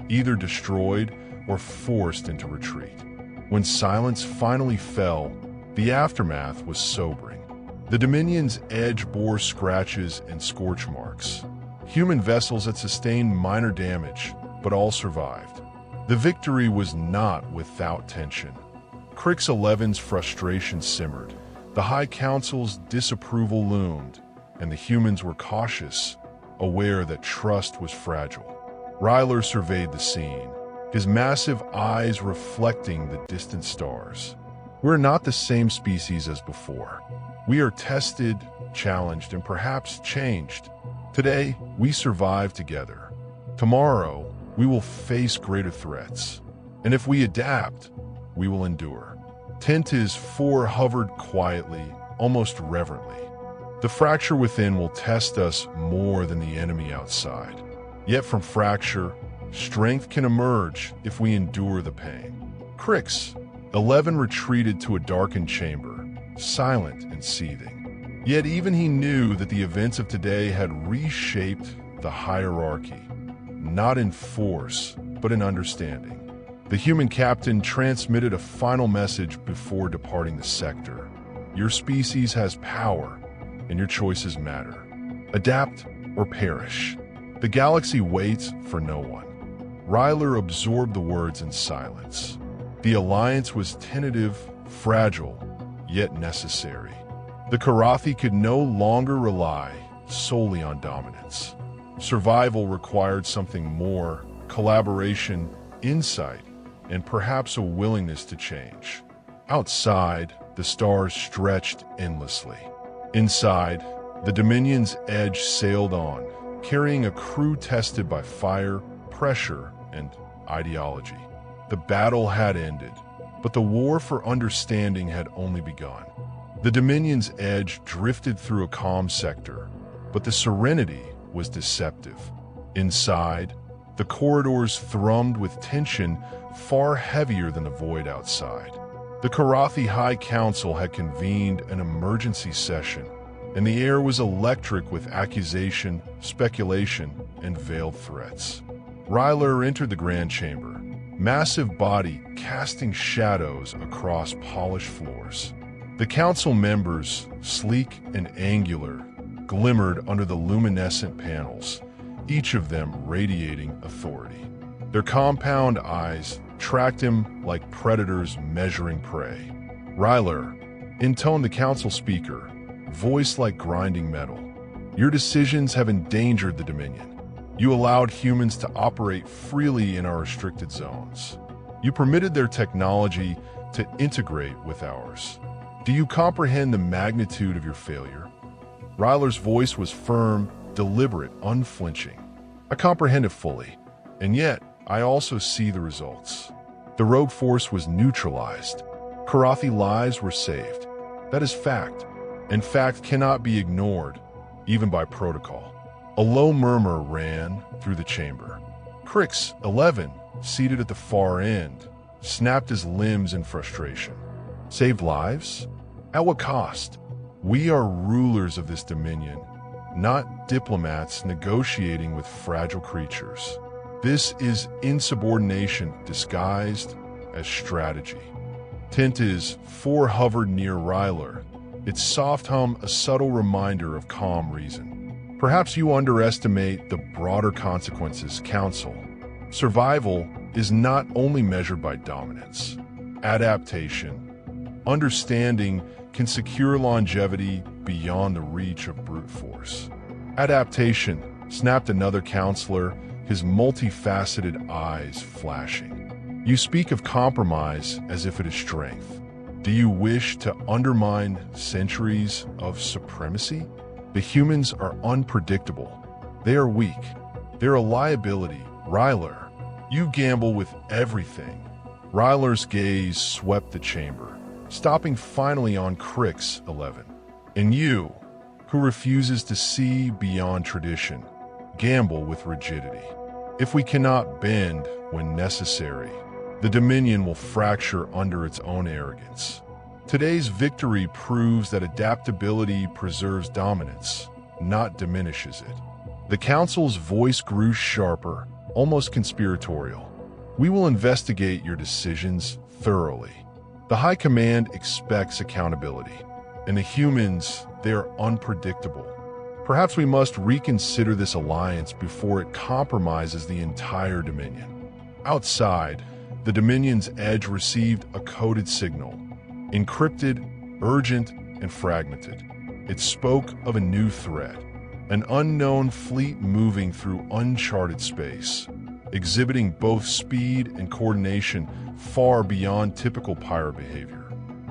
either destroyed or forced into retreat. When silence finally fell, the aftermath was sobering. The Dominion's Edge bore scratches and scorch marks. Human vessels had sustained minor damage, but all survived. The victory was not without tension. Crix 11's frustration simmered. The High Council's disapproval loomed, and the humans were cautious, aware that trust was fragile. Ryler surveyed the scene, his massive eyes reflecting the distant stars. We're not the same species as before. We are tested, challenged, and perhaps changed. Today, we survive together. Tomorrow, we will face greater threats. And if we adapt, we will endure. Tent is 4 hovered quietly, almost reverently. The fracture within will test us more than the enemy outside. Yet from fracture, strength can emerge if we endure the pain. Crix, 11 retreated to a darkened chamber, silent and seething. Yet even he knew that the events of today had reshaped the hierarchy, not in force, but in understanding. The human captain transmitted a final message before departing the sector. Your species has power, and your choices matter. Adapt or perish. The galaxy waits for no one. Ryler absorbed the words in silence. The alliance was tentative, fragile, yet necessary. The Karathi could no longer rely solely on dominance. Survival required something more: collaboration, insight, and perhaps a willingness to change. Outside, the stars stretched endlessly. Inside, the Dominion's edge sailed on, carrying a crew tested by fire, pressure, and ideology. The battle had ended, but the war for understanding had only begun. The Dominion's edge drifted through a calm sector, but the serenity was deceptive. Inside, the corridors thrummed with tension far heavier than the void outside. The Karathi High Council had convened an emergency session, and the air was electric with accusation, speculation, and veiled threats. Ryler entered the Grand Chamber, massive body casting shadows across polished floors. The council members, sleek and angular, glimmered under the luminescent panels, each of them radiating authority. Their compound eyes tracked him like predators measuring prey. Ryler, intoned the council speaker, voice like grinding metal. Your decisions have endangered the Dominion. You allowed humans to operate freely in our restricted zones. You permitted their technology to integrate with ours. Do you comprehend the magnitude of your failure? Ryler's voice was firm, deliberate, unflinching. I comprehend it fully, and yet I also see the results. The rogue force was neutralized. Karathi lives were saved. That is fact, and fact cannot be ignored, even by protocol. A low murmur ran through the chamber. Crix, 11, seated at the far end, snapped his limbs in frustration. Saved lives? At what cost? We are rulers of this dominion, not diplomats negotiating with fragile creatures. This is insubordination disguised as strategy. Tintiz 4 hovered near Ryler, its soft hum a subtle reminder of calm reason. Perhaps you underestimate the broader consequences, Council. Survival is not only measured by dominance. Adaptation, understanding can secure longevity beyond the reach of brute force. Adaptation, snapped another counselor, his multifaceted eyes flashing. You speak of compromise as if it is strength. Do you wish to undermine centuries of supremacy? The humans are unpredictable. They are weak. They're a liability. Ryler, you gamble with everything. Ryler's gaze swept the chamber, stopping finally on Crix, 11. And you, who refuses to see beyond tradition, gamble with rigidity. If we cannot bend when necessary, the Dominion will fracture under its own arrogance. Today's victory proves that adaptability preserves dominance, not diminishes it. The Council's voice grew sharper, almost conspiratorial. We will investigate your decisions thoroughly. The High Command expects accountability, and the humans, they are unpredictable. Perhaps we must reconsider this alliance before it compromises the entire Dominion. Outside, the Dominion's edge received a coded signal, encrypted, urgent, and fragmented. It spoke of a new threat, an unknown fleet moving through uncharted space, exhibiting both speed and coordination far beyond typical pirate behavior.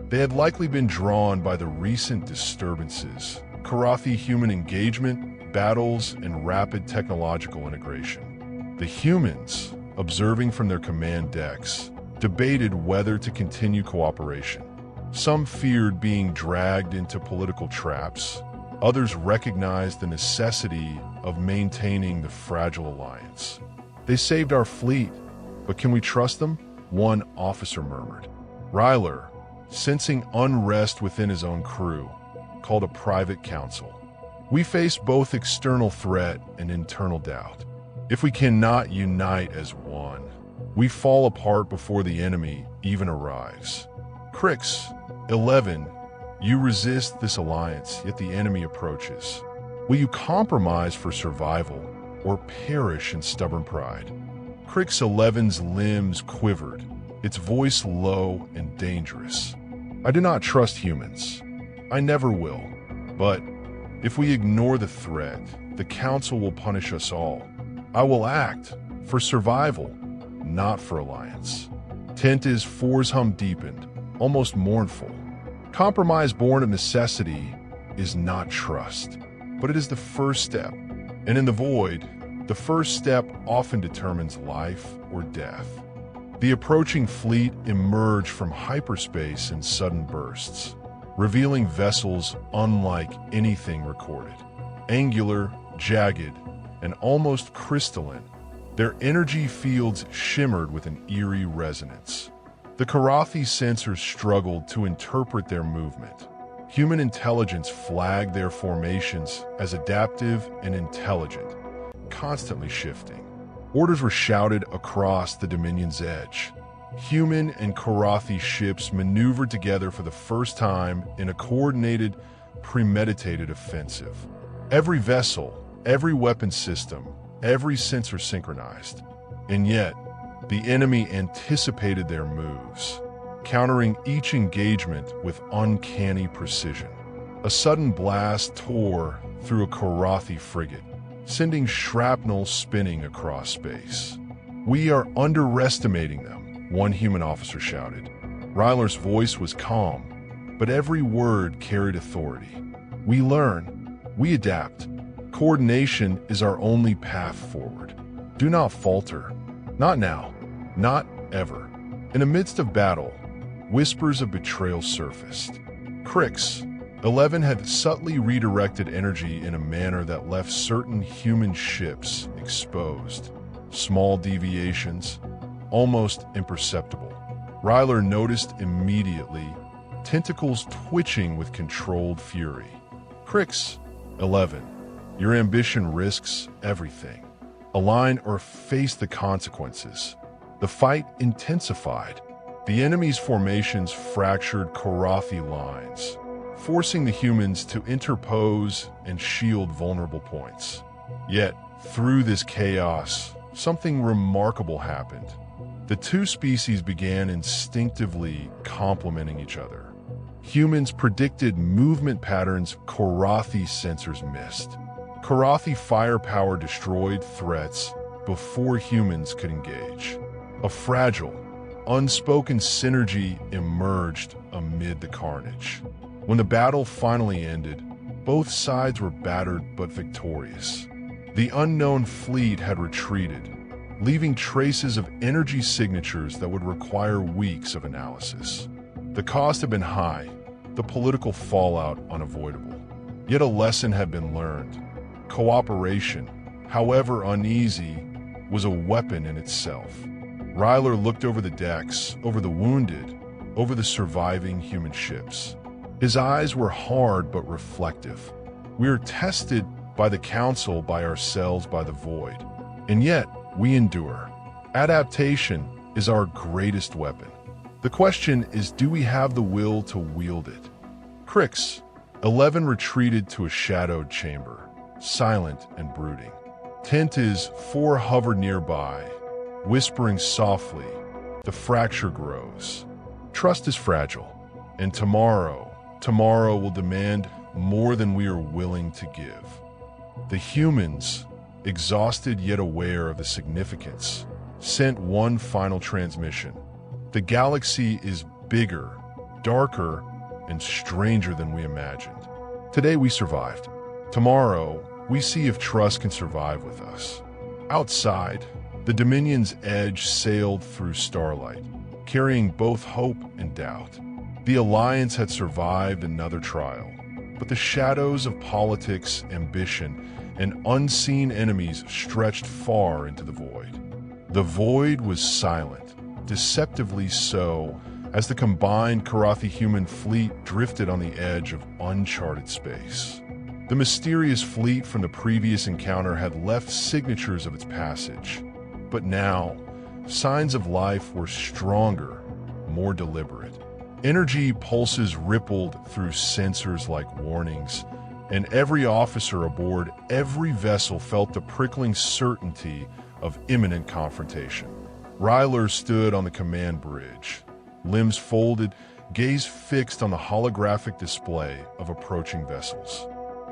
They had likely been drawn by the recent disturbances, Karathi human engagement, battles, and rapid technological integration. The humans, observing from their command decks, debated whether to continue cooperation. Some feared being dragged into political traps, Others recognized the necessity of maintaining the fragile alliance. They saved our fleet, but can we trust them? One officer murmured. Ryler, sensing unrest within his own crew, called a private council. We face both external threat and internal doubt. If we cannot unite as one, we fall apart before the enemy even arrives. Crix, 11, you resist this alliance, yet the enemy approaches. Will you compromise for survival or perish in stubborn pride? Crix 11's limbs quivered, its voice low and dangerous. I do not trust humans. I never will. But if we ignore the threat, the Council will punish us all. I will act for survival, not for alliance. Tent's four's hum deepened, almost mournful. Compromise born of necessity is not trust, but it is the first step. And in the void, the first step often determines life or death. The approaching fleet emerged from hyperspace in sudden bursts, revealing vessels unlike anything recorded. Angular, jagged, and almost crystalline, their energy fields shimmered with an eerie resonance. The Karathi sensors struggled to interpret their movement. Human intelligence flagged their formations as adaptive and intelligent, constantly shifting. Orders were shouted across the Dominion's edge. Human and Karathi ships maneuvered together for the first time in a coordinated, premeditated offensive. Every vessel, every weapon system, every sensor synchronized. And yet, the enemy anticipated their moves, countering each engagement with uncanny precision. A sudden blast tore through a Karathi frigate, sending shrapnel spinning across space. We are underestimating them, one human officer shouted. Ryler's voice was calm, but every word carried authority. We learn, we adapt. Coordination is our only path forward. Do not falter. Not now. Not ever. In the midst of battle, whispers of betrayal surfaced. Crix, 11 had subtly redirected energy in a manner that left certain human ships exposed. Small deviations, almost imperceptible. Ryler noticed immediately, tentacles twitching with controlled fury. Crix, 11, your ambition risks everything. Align or face the consequences. The fight intensified. The enemy's formations fractured Karathi lines, forcing the humans to interpose and shield vulnerable points. Yet, through this chaos, something remarkable happened. The two species began instinctively complementing each other. Humans predicted movement patterns Karathi sensors missed. Karathi firepower destroyed threats before humans could engage. A fragile, unspoken synergy emerged amid the carnage. When the battle finally ended, both sides were battered but victorious. The unknown fleet had retreated, leaving traces of energy signatures that would require weeks of analysis. The cost had been high, the political fallout unavoidable. Yet a lesson had been learned. Cooperation, however uneasy, was a weapon in itself. Ryler looked over the decks, over the wounded, over the surviving human ships. His eyes were hard but reflective. We are tested by the Council, by ourselves, by the void. And yet, we endure. Adaptation is our greatest weapon. The question is, do we have the will to wield it? Crix, 11 retreated to a shadowed chamber, silent and brooding. Tent's 4 hovered nearby, whispering softly, the fracture grows. Trust is fragile, and tomorrow will demand more than we are willing to give. The humans, exhausted yet aware of the significance, sent one final transmission. The galaxy is bigger, darker, and stranger than we imagined. Today we survived. Tomorrow, we see if trust can survive with us. Outside, the Dominion's edge sailed through starlight, carrying both hope and doubt. The Alliance had survived another trial. but the shadows of politics, ambition, and unseen enemies stretched far into the void. The void was silent, deceptively so, as the combined Karathi-human fleet drifted on the edge of uncharted space. The mysterious fleet from the previous encounter had left signatures of its passage, but now, signs of life were stronger, more deliberate. Energy pulses rippled through sensors like warnings, and every officer aboard every vessel felt the prickling certainty of imminent confrontation. Ryler stood on the command bridge, limbs folded, gaze fixed on the holographic display of approaching vessels.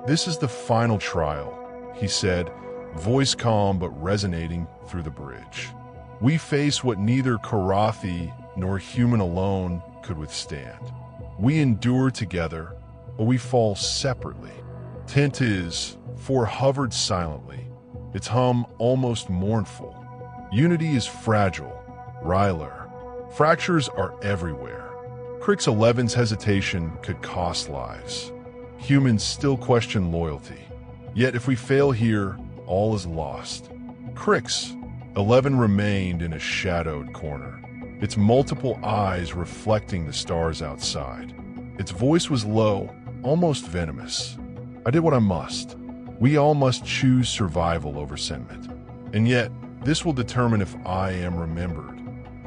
"This is the final trial," he said, voice calm but resonating through the bridge. "We face what neither Karathi nor human alone could withstand. We endure together, or we fall separately." Tentes 4 hovered silently, its hum almost mournful. "Unity is fragile, Ryler. Fractures are everywhere. Crix 11's hesitation could cost lives. Humans still question loyalty. Yet if we fail here, all is lost." Crix 11 remained in a shadowed corner, its multiple eyes reflecting the stars outside. Its voice was low, almost venomous. "I did what I must. We all must choose survival over sentiment. And yet, this will determine if I am remembered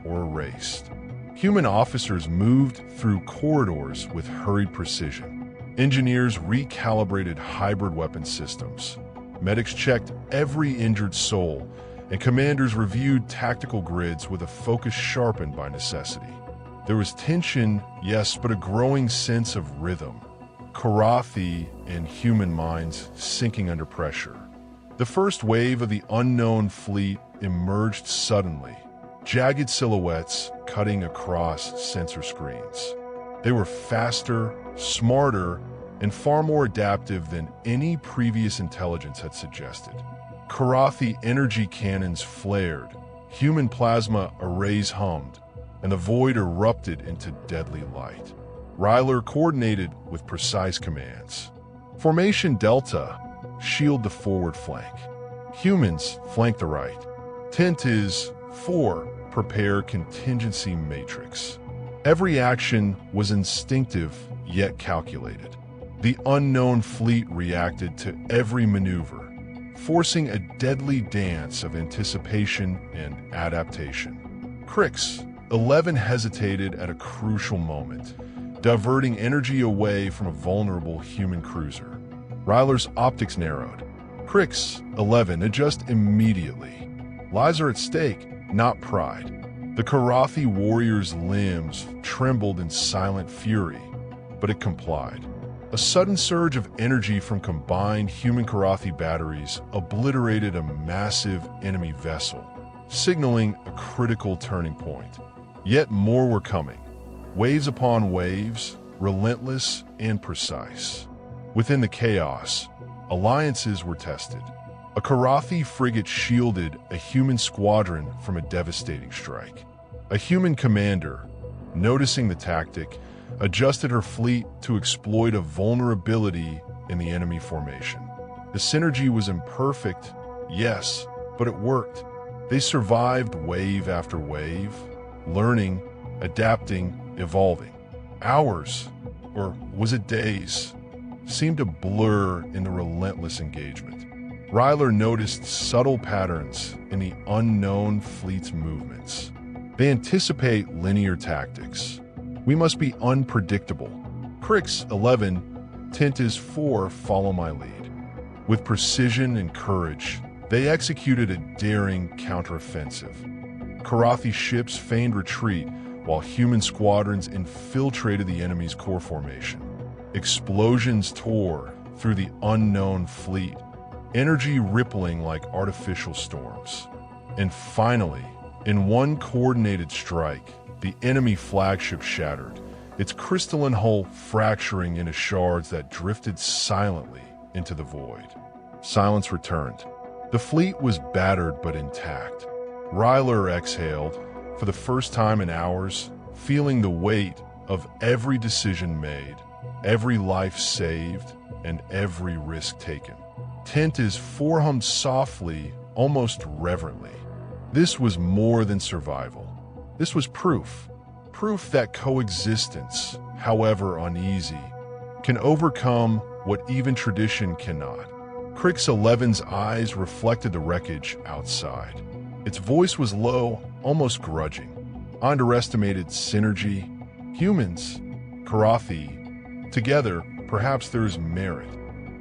or erased." Human officers moved through corridors with hurried precision. Engineers recalibrated hybrid weapon systems. Medics checked every injured soul, and commanders reviewed tactical grids with a focus sharpened by necessity. There was tension, yes, but a growing sense of rhythm. Karathi and human minds sinking under pressure. The first wave of the unknown fleet emerged suddenly, jagged silhouettes cutting across sensor screens. They were faster, smarter, and far more adaptive than any previous intelligence had suggested. Karathi energy cannons flared, human plasma arrays hummed, and the void erupted into deadly light. Ryler coordinated with precise commands. "Formation Delta, shield the forward flank. Humans, flank the right. Tentes 4, prepare contingency matrix." Every action was instinctive yet calculated. The unknown fleet reacted to every maneuver, forcing a deadly dance of anticipation and adaptation. Crix 11 hesitated at a crucial moment, diverting energy away from a vulnerable human cruiser. Ryler's optics narrowed. "Crix 11, adjust immediately. Lives are at stake, not pride." The Karathi warrior's limbs trembled in silent fury, but it complied. A sudden surge of energy from combined human Karathi batteries obliterated a massive enemy vessel, signaling a critical turning point. Yet more were coming, waves upon waves, relentless and precise. Within the chaos, alliances were tested. A Karathi frigate shielded a human squadron from a devastating strike. A human commander, noticing the tactic, adjusted her fleet to exploit a vulnerability in the enemy formation. The synergy was imperfect, yes, but it worked. They survived wave after wave, learning, adapting, evolving. Hours, or was it days, seemed to blur in the relentless engagement. Ryler noticed subtle patterns in the unknown fleet's movements. They anticipate linear tactics. We must be unpredictable. Crix 11, Tentes 4, follow my lead. With precision and courage, they executed a daring counteroffensive. Karathi ships feigned retreat while human squadrons infiltrated the enemy's core formation. Explosions tore through the unknown fleet, energy rippling like artificial storms. And finally, in one coordinated strike, the enemy flagship shattered, its crystalline hull fracturing into shards that drifted silently into the void. Silence returned. The fleet was battered but intact. Ryler exhaled, for the first time in hours, feeling the weight of every decision made, every life saved, and every risk taken. Tentis forehummed softly, almost reverently. This was more than survival. This was proof. Proof that coexistence, however uneasy, can overcome what even tradition cannot. Crix 11's eyes reflected the wreckage outside. Its voice was low, almost grudging. Underestimated synergy. Humans, Karathi, together, perhaps there is merit.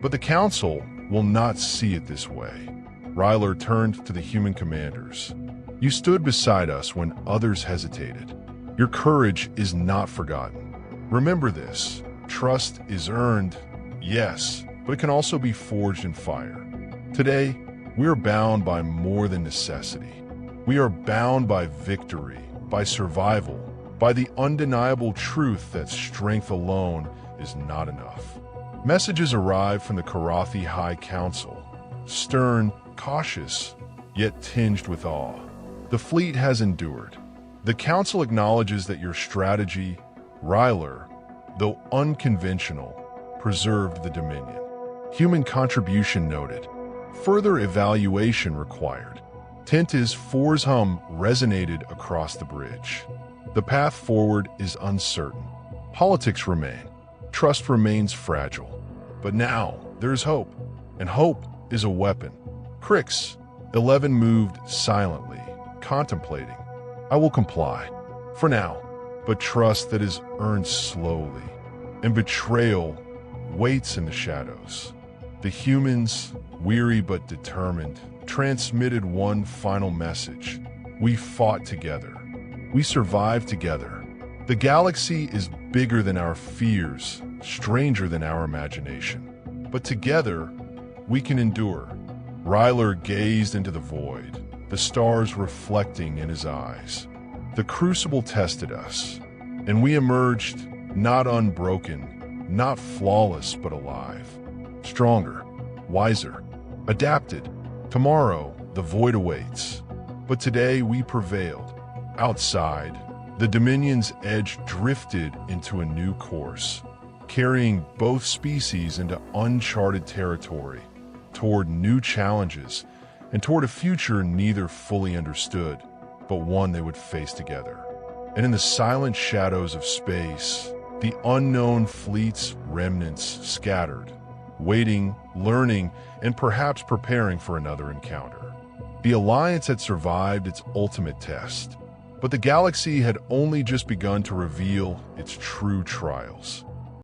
But the Council will not see it this way. Ryler turned to the human commanders. You stood beside us when others hesitated. Your courage is not forgotten. Remember this. Trust is earned, yes, but it can also be forged in fire. Today, we are bound by more than necessity. We are bound by victory, by survival, by the undeniable truth that strength alone is not enough. Messages arrive from the Karathi High Council, stern, cautious, yet tinged with awe. The fleet has endured. The Council acknowledges that your strategy, Ryler, though unconventional, preserved the Dominion. Human contribution noted. Further evaluation required. Tentis Four's hum resonated across the bridge. The path forward is uncertain. Politics remain. Trust remains fragile. But now, there is hope. And hope is a weapon. Crix 11 moved silently, contemplating. I will comply. For now. But trust that is earned slowly. And betrayal waits in the shadows. The humans, weary but determined, transmitted one final message. We fought together. We survived together. The galaxy is bigger than our fears, stranger than our imagination. But together, we can endure. Ryler gazed into the void, the stars reflecting in his eyes. The crucible tested us, and we emerged not unbroken, not flawless, but alive. Stronger, wiser, adapted. Tomorrow, the void awaits. But today, we prevailed. Outside, the Dominion's edge drifted into a new course, carrying both species into uncharted territory, toward new challenges, and toward a future neither fully understood, but one they would face together. And in the silent shadows of space, the unknown fleet's remnants scattered, waiting, learning, and perhaps preparing for another encounter. The Alliance had survived its ultimate test, but the galaxy had only just begun to reveal its true trials.